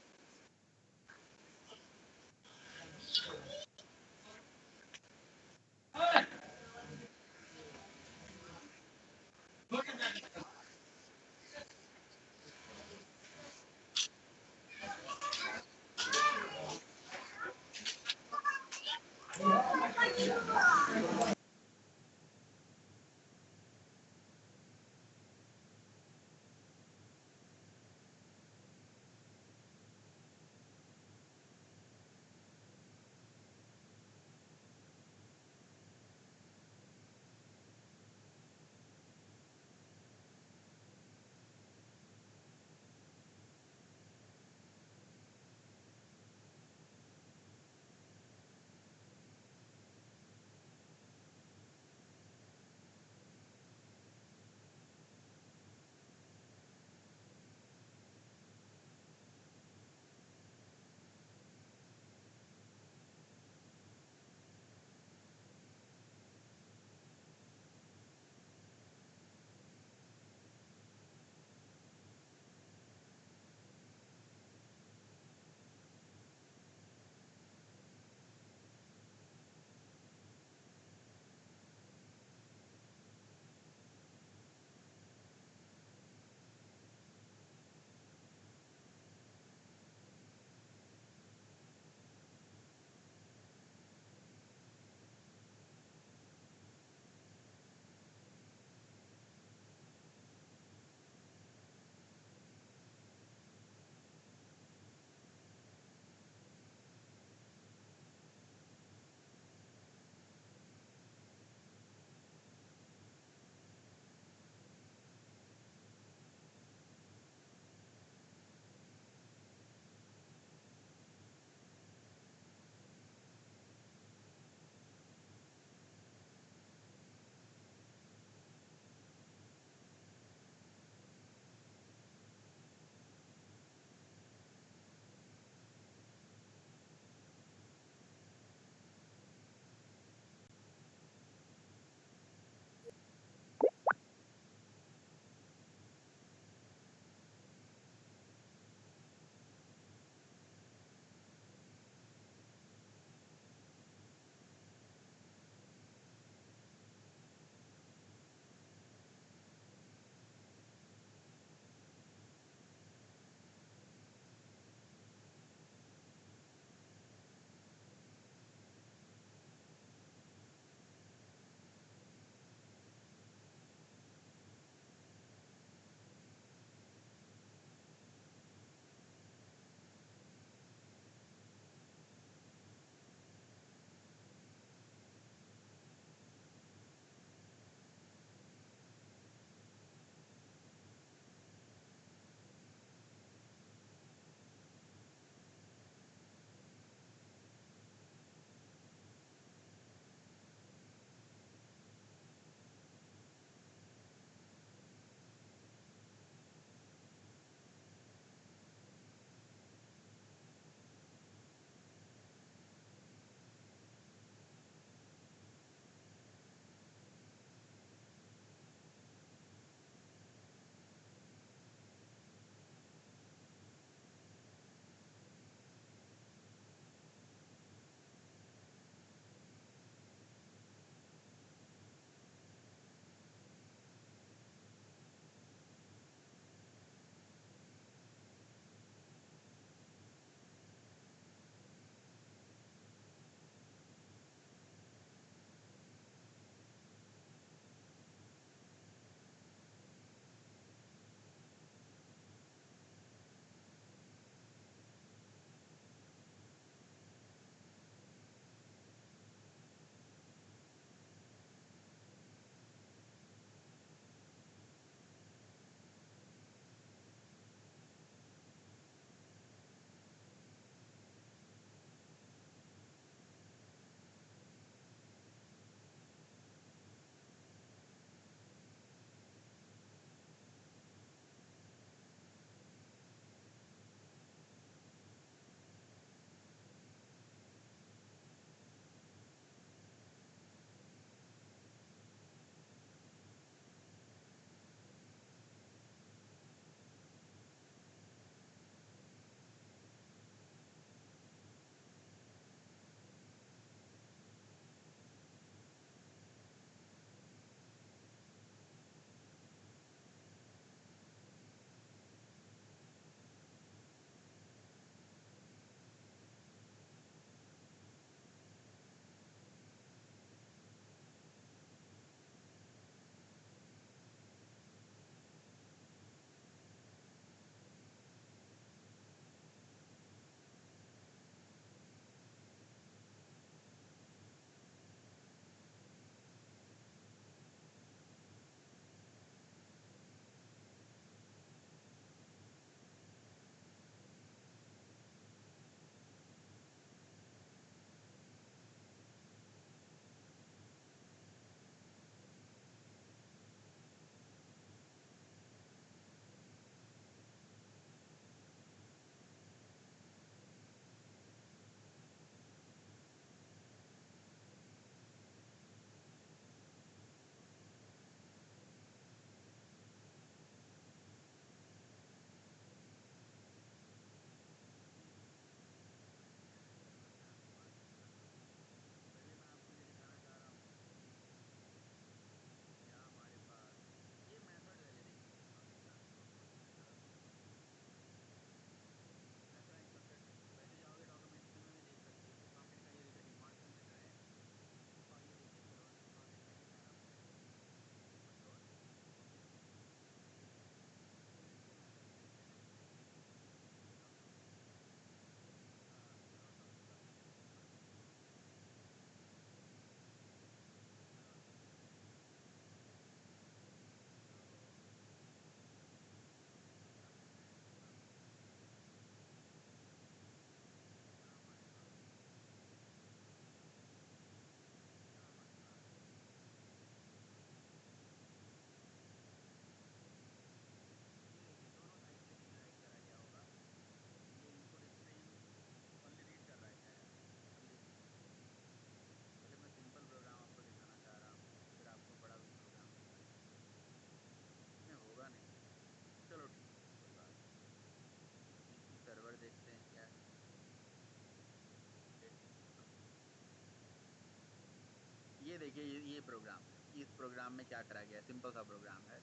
देखिए ये प्रोग्राम, इस प्रोग्राम में क्या करा गया है, सिंपल सा प्रोग्राम है।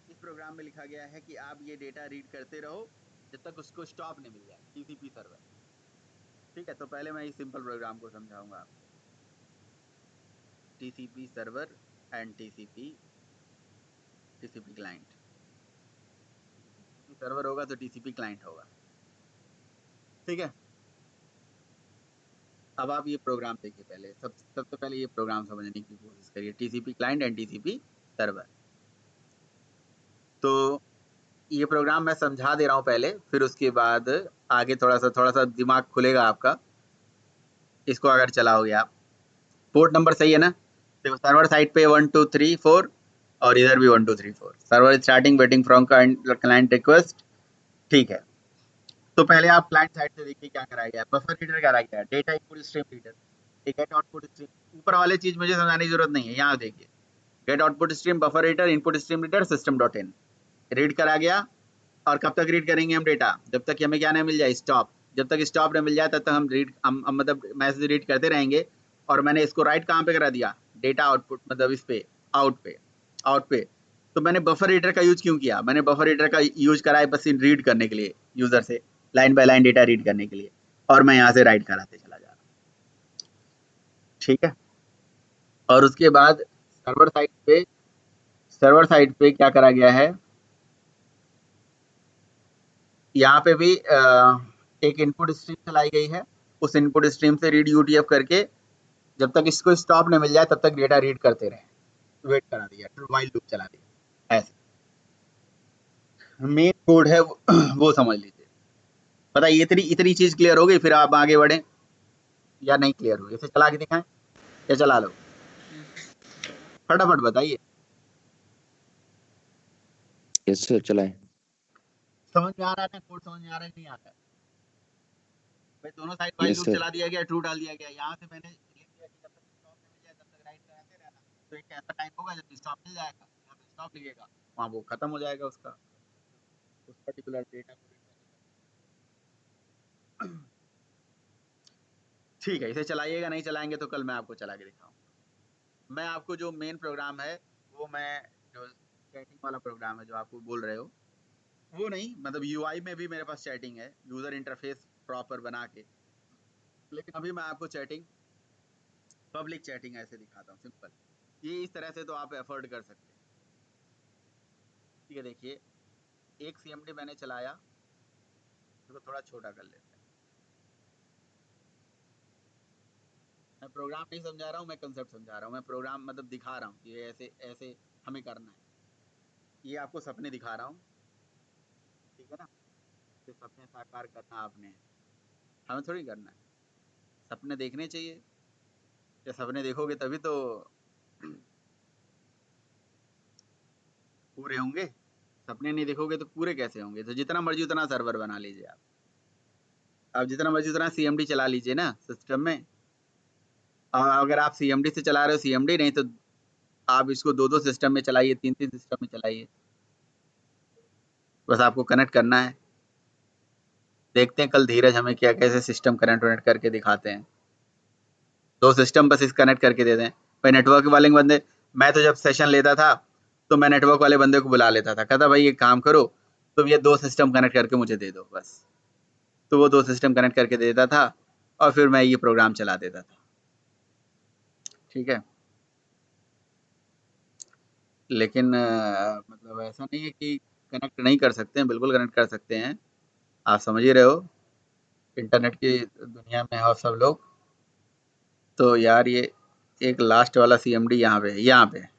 इस प्रोग्राम में लिखा गया है कि आप ये डेटा रीड करते रहो जब तक उसको स्टॉप नहीं मिल जाए, टीसीपी सर्वर। ठीक है, तो पहले मैं इस सिंपल प्रोग्राम को समझाऊंगा आपको। TCP server and TCP client. TCP server होगा तो टीसीपी क्लाइंट होगा। ठीक है, अब आप ये प्रोग्राम देखिए। पहले सबसे पहले ये प्रोग्राम समझने की कोशिश करिए, TCP client and TCP server. तो ये प्रोग्राम मैं समझा दे रहा हूँ पहले, फिर उसके बाद आगे थोड़ा सा दिमाग खुलेगा आपका, इसको अगर चलाओगे आप। पोर्ट नंबर सही है ना? देखो सर्वर साइड पे 1 2 3 4 और इधर भी 1 2 3 4। Server starting waiting from client request. ठीक है, तो पहले आप क्लाइंट साइड से देखिए क्या कराया गया है। बफर रीडर कराया गया है, data input stream reader, get output stream. ऊपर वाले चीज मुझे समझाने की जरूरत नहीं है, यहाँ देखिए get output stream, buffer reader, input stream reader, system dot in. Read करा गया, और कब तक रीड करेंगे हम डेटा? जब तक हमें क्या नहीं मिल जाए, स्टॉप। जब तक स्टॉप नहीं मिल जाए तब तक हम मतलब मैसेज रीड करते रहेंगे। और मैंने इसको राइट कहाँ पे करा दिया? डेटा आउटपुट, मतलब इस पे आउट पे। तो मैंने बफर रीडर का यूज क्यों किया? मैंने बफर रीडर का यूज करा है बस रीड करने के लिए, यूजर से line by line data read करने के लिए, और मैं यहाँ से राइट कराते चला जा रहा हूँ। ठीक है, और उसके बाद सर्वर साइड पे क्या करा गया है, यहाँ पे भी एक इनपुट स्ट्रीम चलाई गई है। उस इनपुट स्ट्रीम से रीड यूटीएफ करके जब तक इसको स्टॉप नहीं मिल जाए तब तक डेटा रीड करते रहे, वेट करा दिया, व्हाइल लूप चला दिया। ऐसे मेन कोड है वो समझ लीजिए। पता है, इतनी चीज क्लियर हो गई, फिर आप आगे बढ़े या नहीं क्लियर हुई? इसे चला के दिखाएं या चला लो? फटाफट बताइए। यस सर, चलाएं। समझ में आ रहा है ना? कोड समझ में आ रहा है नहीं आता है? भाई दोनों side while yes loop sir. चला दिया गया, ट्रू डाल दिया गया। यहाँ से मैंने लिख दिया कि जब तक स्टॉप नहीं मिल जाए तब तक राइट कराते रहना। तो एक ऐसा टाइम होगा जब स्टॉप मिल जाएगा, यहाँ पे स्टॉप लिखेगा, वहाँ वो खत्म हो जाएगा उसका, उस पर्टिकुलर डेटा को रीड करने का। ठीक है, इसे चलाइएगा, नहीं चलाएंगे तो कल मैं आपको चला के दिखाऊंगा। मैं आपको जो मेन प्रोग्राम है वो, मैं जो चैटिंग वाला प्रोग्राम है जो आपको बोल रहे हो, वो नहीं, मतलब यूआई में भी मेरे पास चैटिंग है, यूजर इंटरफेस प्रॉपर बना के। लेकिन अभी मैं आपको चैटिंग, पब्लिक चैटिंग ऐसे दिखाता हूँ, सिंपल। ये इस तरह से तो आप एफर्ड कर सकते हैं। ठीक है, देखिए एक सीएमडी मैंने चलाया, इसको थोड़ा छोटा कर लेते हैं। मैं प्रोग्राम नहीं समझा रहा हूँ, मैं कंसेप्ट समझा रहा हूँ। मैं प्रोग्राम मतलब दिखा रहा हूँ कि ऐसे ऐसे हमें करना है। ये आपको सपने दिखा रहा हूँ, ठीक है ना? ये सपने साकार करना आपने, हमें थोड़ी करना है। सपने देखने चाहिए, या सपने देखोगे तभी तो पूरे होंगे। सपने नहीं देखोगे तो पूरे कैसे होंगे? तो जितना मर्जी उतना सर्वर बना लीजिए आप जितना मर्जी उतना सीएमडी चला लीजिए ना सिस्टम में। और अगर आप सीएमडी से चला रहे हो, सीएमडी नहीं तो आप इसको 2-2 सिस्टम में चलाइए, 3-3 सिस्टम में चलाइए। बस आपको कनेक्ट करना है। देखते हैं कल धीरज हमें क्या कैसे सिस्टम कनेक्ट करके दिखाते हैं। 2 सिस्टम बस इस कनेक्ट करके दे दें। भाई नेटवर्क वाले बंदे, मैं तो जब सेशन लेता था तो मैं नेटवर्क वाले बंदे को बुला लेता था, कहता भाई एक काम करो, तुम ये 2 सिस्टम कनेक्ट करके मुझे दे दो बस। तो वो 2 सिस्टम कनेक्ट करके देता था और फिर मैं ये प्रोग्राम चला देता था। ठीक है, लेकिन मतलब ऐसा नहीं है कि कनेक्ट नहीं कर सकते हैं, बिल्कुल कनेक्ट कर सकते हैं। आप समझ ही रहे हो, इंटरनेट की दुनिया में हो सब लोग। तो यार ये एक लास्ट वाला सीएमडी यहाँ पे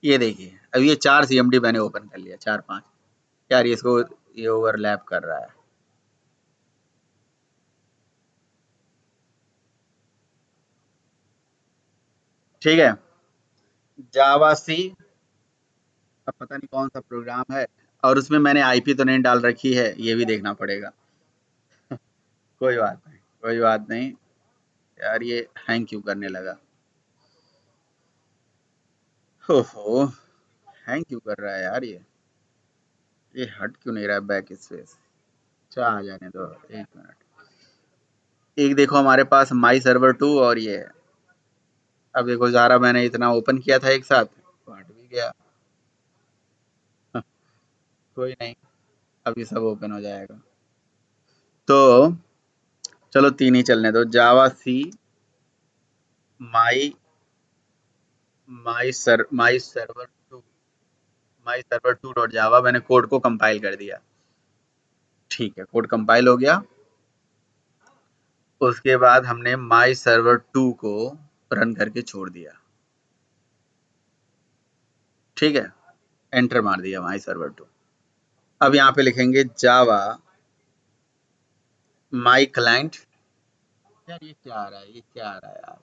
ये देखिए, अब ये 4 सीएमडी मैंने ओपन कर लिया, 4-5। यार ये इसको ये ओवरलैप कर रहा है। ठीक है, जावा सी, अब पता नहीं कौन सा प्रोग्राम है, और उसमें मैंने आईपी तो नहीं डाल रखी है, ये भी देखना पड़ेगा। कोई बात नहीं, कोई बात नहीं। यार ये हैंग क्यों करने लगा? ओहो, हैंग क्यों कर रहा है यार ये हट क्यों नहीं रहा है बैक स्पेस? अच्छा आ जाने दो, 1 मिनट। एक देखो हमारे पास माई सर्वर 2 और ये है। अब देखो ज़ारा मैंने इतना ओपन किया था एक साथ, तो हट भी गया। कोई नहीं, अभी सब ओपन हो जाएगा। तो चलो 3 ही चलने दो। जावा सी माई माई सर्वर 2 डॉट जावा, मैंने कोड को कंपाइल कर दिया। ठीक है, कोड कंपाइल हो गया। उसके बाद हमने माई सर्वर 2 को रन करके छोड़ दिया। ठीक है, एंटर मार दिया माई सर्वर 2। अब यहाँ पे लिखेंगे जावा माई क्लाइंट। यार ये क्या आ रहा है, ये क्या आ रहा है यार,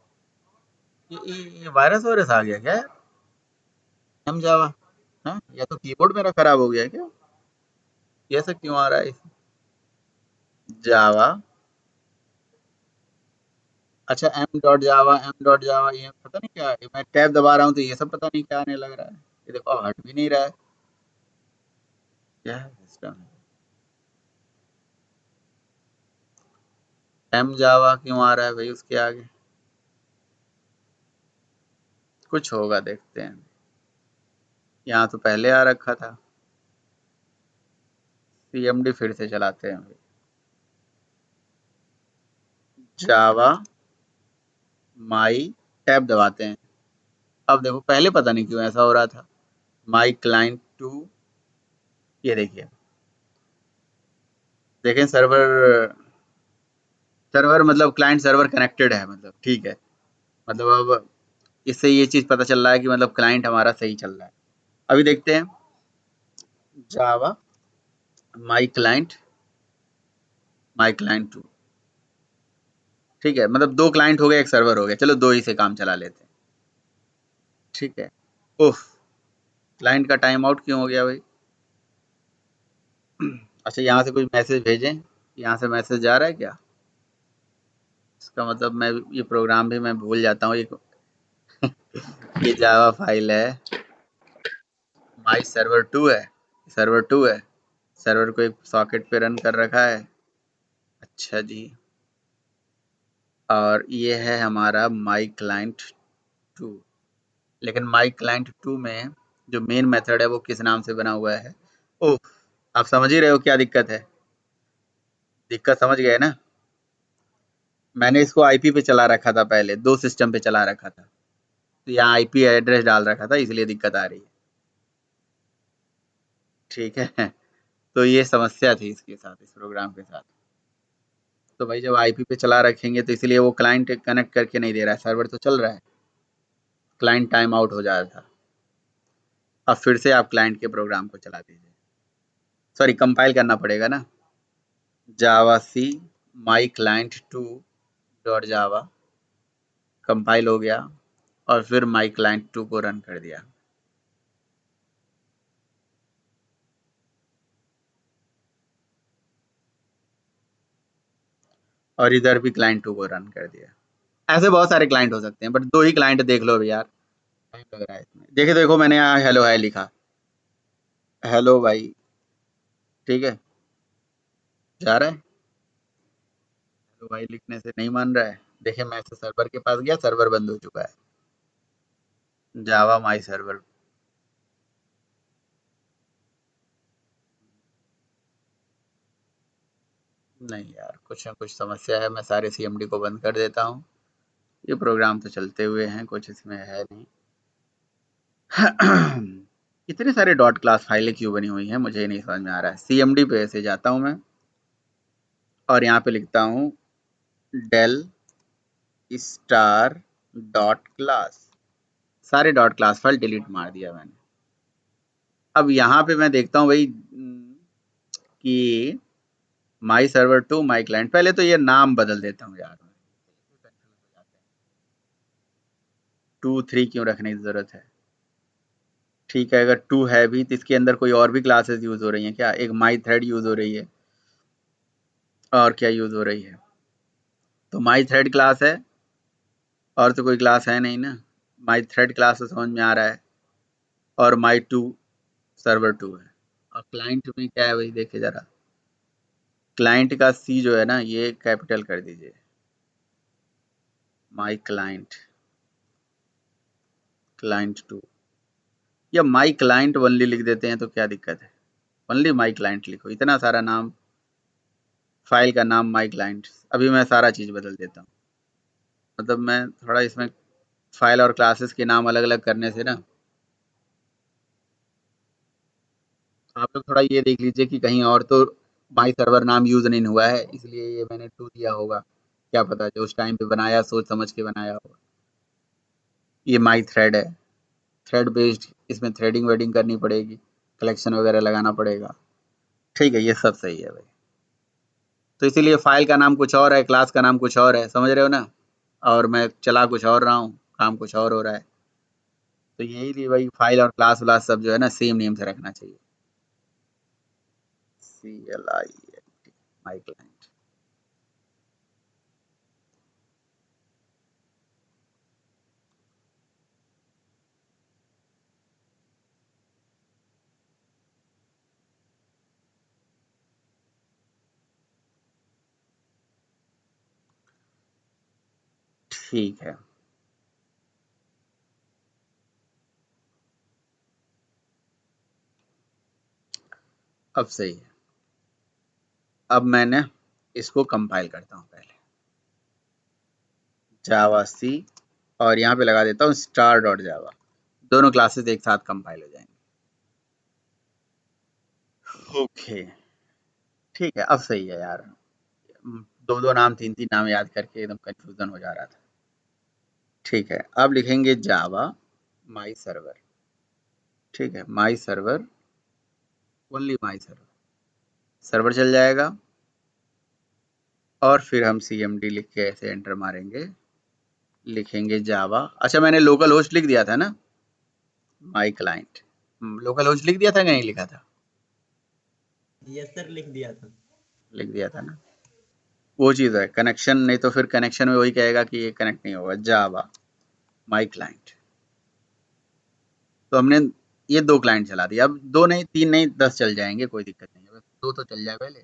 ये वायरस वायरस आ गया क्या? एम जावा, हाँ, या तो कीबोर्ड मेरा खराब हो गया है क्या? ये ऐसा क्यों आ रहा है? जावा, अच्छा एम डॉट जावा, ये पता नहीं क्या है। मैं टैब दबा रहा हूँ तो ये सब पता नहीं क्या आने लग रहा है। ये देखो अब हट भी नहीं रहा है, क्या सिस्टम है? एम जावा क्यों आ रहा है भाई उसके आगे? कुछ होगा, देखते हैं। यहाँ तो पहले आ रखा था। सीएमडी फिर से चलाते हैं भाई। जावा माई, टैब दबाते हैं। अब देखो पहले पता नहीं क्यों ऐसा हो रहा था। माई क्लाइंट टू, ये देखिए, देखें सर्वर, सर्वर मतलब क्लाइंट सर्वर कनेक्टेड है, मतलब ठीक है। मतलब अब इससे ये चीज़ पता चल रहा है कि मतलब क्लाइंट हमारा सही चल रहा है। अभी देखते हैं जावा माई क्लाइंट टू। ठीक है, मतलब 2 क्लाइंट हो गए, 1 सर्वर हो गया। चलो 2 ही से काम चला लेते हैं। ठीक है। उफ, क्लाइंट का टाइम आउट क्यों हो गया भाई? अच्छा, यहाँ से कुछ मैसेज भेजें, यहाँ से मैसेज जा रहा है क्या? इसका मतलब मैं ये प्रोग्राम भी मैं भूल जाता हूँ। ये जावा फाइल है, माई सर्वर 2 है, सर्वर 2 है, सर्वर को एक सॉकेट पे रन कर रखा है। अच्छा जी, और ये है हमारा माई क्लाइंट 2। लेकिन माई क्लाइंट 2 में जो मेन मेथड है वो किस नाम से बना हुआ है? ओह, आप समझ ही रहे हो क्या दिक्कत है? दिक्कत समझ गए ना? मैंने इसको आईपी पे चला रखा था, पहले 2 सिस्टम पे चला रखा था, तो यहाँ आईपी एड्रेस डाल रखा था, इसलिए दिक्कत आ रही है। ठीक है, तो ये समस्या थी इसके साथ, इस प्रोग्राम के साथ। तो भाई जब आईपी पे चला रखेंगे तो इसलिए वो क्लाइंट कनेक्ट करके नहीं दे रहा है, सर्वर तो चल रहा है, क्लाइंट टाइम आउट हो जाता था। अब फिर से आप क्लाइंट के प्रोग्राम को चला दीजिए। सॉरी, कंपाइल करना पड़ेगा ना। Java C my client 2 dot Java, compile हो गया, और फिर माई क्लाइंट 2 को रन कर दिया। और इधर भी क्लाइंट 2 को रन कर दिया। ऐसे बहुत सारे क्लाइंट हो सकते हैं, बट 2 ही क्लाइंट देख लो अभी यार, टाइम लग रहा है इसमें। देखो देखो, मैंने यहाँ हेलो हाय लिखा, हेलो भाई, ठीक है, जा रहा है। हेलो भाई लिखने से नहीं मान रहा है। देखिए मैसेज सर्वर के पास गया, सर्वर बंद हो चुका है। जावा माई सर्वर, नहीं यार, कुछ ना कुछ समस्या है। मैं सारे सीएमडी को बंद कर देता हूँ। ये प्रोग्राम तो चलते हुए हैं, कुछ इसमें है नहीं। इतने सारे डॉट क्लास फाइलें क्यों बनी हुई हैं, मुझे नहीं समझ में आ रहा है। सीएमडी पे से जाता हूँ मैं, और यहाँ पे लिखता हूँ डेल स्टार डॉट क्लास। सारे डॉट क्लास फाइल डिलीट मार दिया मैंने। अब यहाँ पे मैं देखता हूँ भाई कि माई सर्वर 2 माई क्लाइंट, पहले तो ये नाम बदल देता हूँ यार, 2 3 क्यों रखने की जरूरत है? ठीक है, अगर 2 है भी तो इसके अंदर कोई और भी क्लासेस यूज हो रही हैं क्या? एक माई थ्रेड यूज हो रही है, और क्या यूज हो रही है? तो माई थ्रेड क्लास है, और तो कोई क्लास है नहीं ना। माई थ्रेड क्लास तो समझ में आ रहा है, और माई 2 सर्वर 2 है। और क्लाइंट में क्या है भाई, देखिए जरा, क्लाइंट का सी जो है ना, ये कैपिटल कर दीजिए, माई क्लाइंट। क्लाइंट 2 या माई क्लाइंट ओनली लिख देते हैं तो क्या दिक्कत है? ओनली माई क्लाइंट लिखो, इतना सारा नाम, फाइल का नाम माई क्लाइंट। अभी मैं सारा चीज़ बदल देता हूँ, मतलब मैं थोड़ा इसमें फाइल और क्लासेस के नाम अलग अलग करने से ना, आप लोग थोड़ा ये देख लीजिए कि कहीं और तो माई सर्वर नाम यूज़ नहीं हुआ है, इसलिए ये मैंने 2 दिया होगा, क्या पता जो उस टाइम पे बनाया सोच समझ के बनाया होगा। ये माई थ्रेड है, थ्रेड बेस्ड, इसमें थ्रेडिंग वेडिंग करनी पड़ेगी, कलेक्शन वगैरह लगाना पड़ेगा। ठीक है, ये सब सही है भाई। तो इसीलिए फाइल का नाम कुछ और है, क्लास का नाम कुछ और है, समझ रहे हो ना? और मैं चला कुछ और रहा हूँ, काम कुछ और हो रहा है। तो यही लिए भाई फाइल और क्लास व्लास सब जो है ना सेम नेम से रखना चाहिए। CLINT my client. ठीक है, अब सही है। अब मैंने इसको कंपाइल करता हूँ पहले, जावा सी, और यहाँ पे लगा देता हूँ स्टार डॉट जावा, दोनों क्लासेस एक साथ कंपाइल हो जाएंगे। ओके, ठीक है, अब सही है यार। दो दो नाम तीन तीन नाम याद करके एकदम कंफ्यूजन हो जा रहा था। ठीक है, अब लिखेंगे जावा माई सर्वर। ठीक है, my server, only my server, server चल जाएगा। और फिर हम CMD लिख के ऐसे एंटर मारेंगे, लिखेंगे जावा। अच्छा, मैंने लोकल होस्ट लिख दिया था ना, माई क्लाइंट, लोकल होस्ट लिख दिया था, नहीं लिखा था? यस सर, लिख दिया था। लिख दिया था ना, वो चीज़ है कनेक्शन, नहीं तो फिर कनेक्शन में वही कहेगा कि ये कनेक्ट नहीं होगा। जावा माई क्लाइंट, तो हमने ये 2 क्लाइंट चला दिया। अब 2 नहीं 3 नहीं 10 चल जाएंगे, कोई दिक्कत नहीं है, बस 2 तो चल जाए पहले।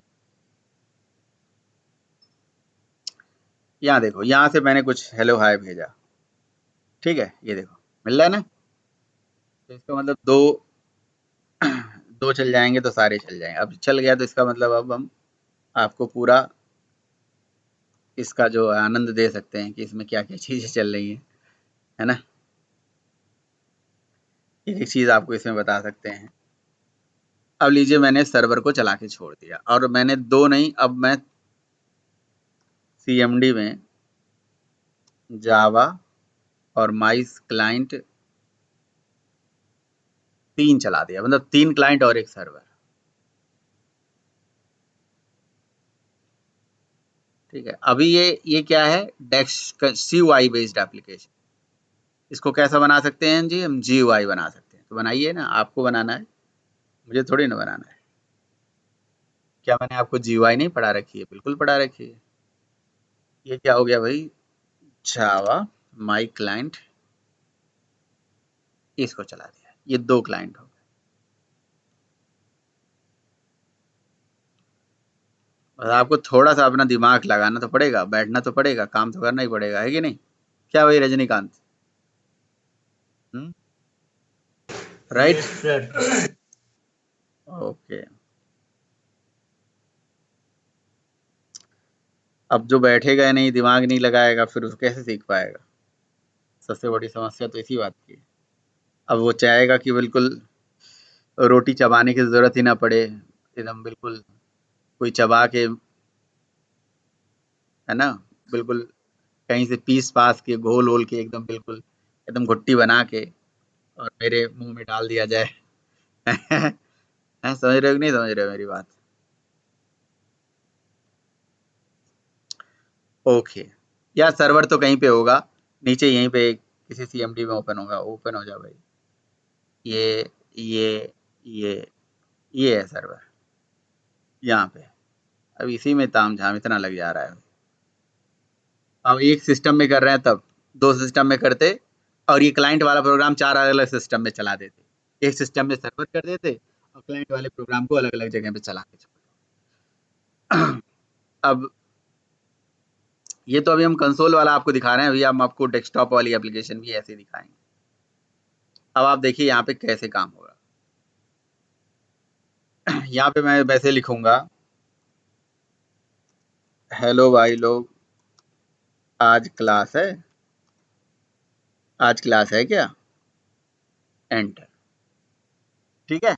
यहाँ देखो, यहाँ से मैंने कुछ हेलो हाय भेजा, ठीक है, ये देखो मिल रहा है ना? तो इसका मतलब 2 चल जाएंगे तो सारे चल जाएंगे। अब चल गया तो इसका मतलब अब हम आपको पूरा इसका जो आनंद दे सकते हैं कि इसमें क्या क्या चीज़ें चल रही हैं, है ना? एक एक चीज़ आपको इसमें बता सकते हैं। अब लीजिए, मैंने सर्वर को चला के छोड़ दिया, और मैंने 2 नहीं, अब मैं CMD में जावा और माई क्लाइंट 3 चला दिया, मतलब 3 क्लाइंट और एक सर्वर। ठीक है, अभी ये क्या है? डेक्स CUI बेस्ड एप्लीकेशन। इसको कैसा बना सकते हैं जी? हम GUI बना सकते हैं। तो बनाइए ना, आपको बनाना है, मुझे थोड़ी ना बनाना है। क्या मैंने आपको GUI नहीं पढ़ा रखी है? बिल्कुल पढ़ा रखी है। ये क्या हो गया भाई? जावा माई क्लाइंट, इसको चला दिया, ये 2 क्लाइंट हो गए। बस आपको थोड़ा सा अपना दिमाग लगाना तो पड़ेगा, बैठना तो पड़ेगा, काम तो करना ही पड़ेगा, है कि नहीं? क्या भाई Rajinikanth? Right? Yes sir. Okay. अब जो बैठेगा नहीं, दिमाग नहीं लगाएगा, फिर उसको कैसे सीख पाएगा? सबसे बड़ी समस्या तो इसी बात की है। अब वो चाहेगा कि बिल्कुल रोटी चबाने की ज़रूरत ही ना पड़े, एकदम बिल्कुल कोई चबा के, है ना? बिल्कुल कहीं से पीस-पास के, घोल-वोल के एकदम बिल्कुल एकदम घुट्टी बना के और मेरे मुँह में डाल दिया जाए। हैं, समझ रहे हो कि नहीं समझ रहे हो मेरी बात? ओके। यार सर्वर तो कहीं पे होगा, नीचे यहीं पे किसी CMD में ओपन होगा, ओपन हो जाओ भाई। ये, ये, ये, ये है सर्वर, यहाँ पे। अब इसी में तामझाम इतना लग जा रहा है। अब एक सिस्टम में कर रहे हैं तब, 2 सिस्टम में करते और ये क्लाइंट वाला प्रोग्राम 4 अलग-अलग सिस्टम में चला देते। एक सिस्टम में सर्वर कर देते और क्लाइंट वाले प्रोग्राम को अलग-अलग जगह पे चला के छोड़। अब ये तो अभी हम कंसोल वाला आपको दिखा रहे हैं, अभी हम आपको डेस्कटॉप वाली एप्लीकेशन भी ऐसे दिखाएँगे। अब आप देखिए यहाँ पे कैसे काम होगा। यहाँ पे मैं वैसे लिखूंगा, हेलो भाई लोग, आज क्लास है, आज क्लास है क्या, एंटर। ठीक है, अब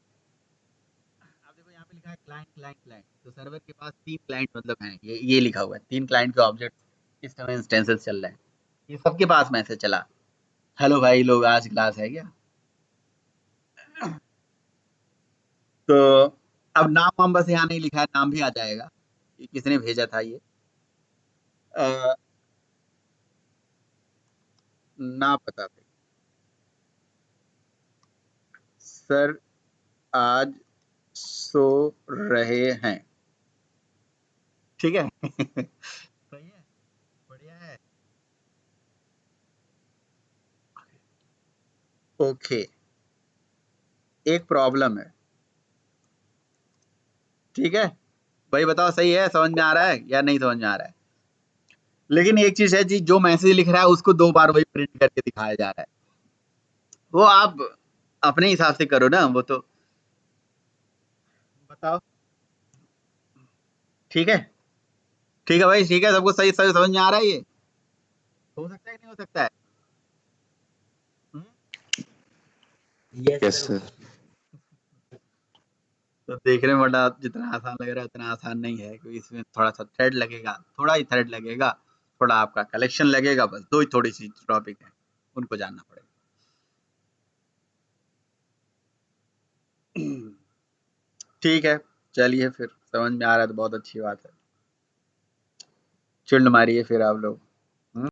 देखो यहाँ पे लिखा है क्लाइंट क्लाइंट क्लाइंट, तो सर्वर के पास 3 क्लाइंट मतलब हैं, ये लिखा हुआ है, 3 क्लाइंट के ऑब्जेक्ट इस समय इंस्टेंसेस चल रहे हैं, ये सबके पास मैसेज चला, हेलो भाई लोग आज क्लास है क्या। तो अब नाम वाम बस यहाँ नहीं लिखा है, नाम भी आ जाएगा कि किसने भेजा था ये, ना पता थे, सर आज सो रहे हैं। ठीक है। सही है, बढ़िया है। ओके, एक प्रॉब्लम है। ठीक है भाई, बताओ सही है, समझ में आ रहा है या नहीं समझ में आ रहा है। लेकिन एक चीज है जी, जो मैसेज लिख रहा है उसको 2 बार वही प्रिंट करके दिखाया जा रहा है, वो आप अपने हिसाब से करो ना, वो तो बताओ। ठीक है, ठीक है भाई, ठीक है, सबको सही सही समझ में आ रहा है, ये हो सकता है कि नहीं हो सकता है। Yes yes sir. सर। तो देखने में बड़ा जितना आसान लग रहा है उतना आसान नहीं है, क्योंकि इसमें थोड़ा सा थ्रेड लगेगा, थोड़ा ही थ्रेड लगेगा, थोड़ा आपका कलेक्शन लगेगा, बस 2 ही थोड़ी सी टॉपिक है, उनको जानना पड़ेगा। ठीक है, चलिए फिर, समझ में आ रहा है तो बहुत अच्छी बात है, चिल्ड मारिए फिर आप लोग।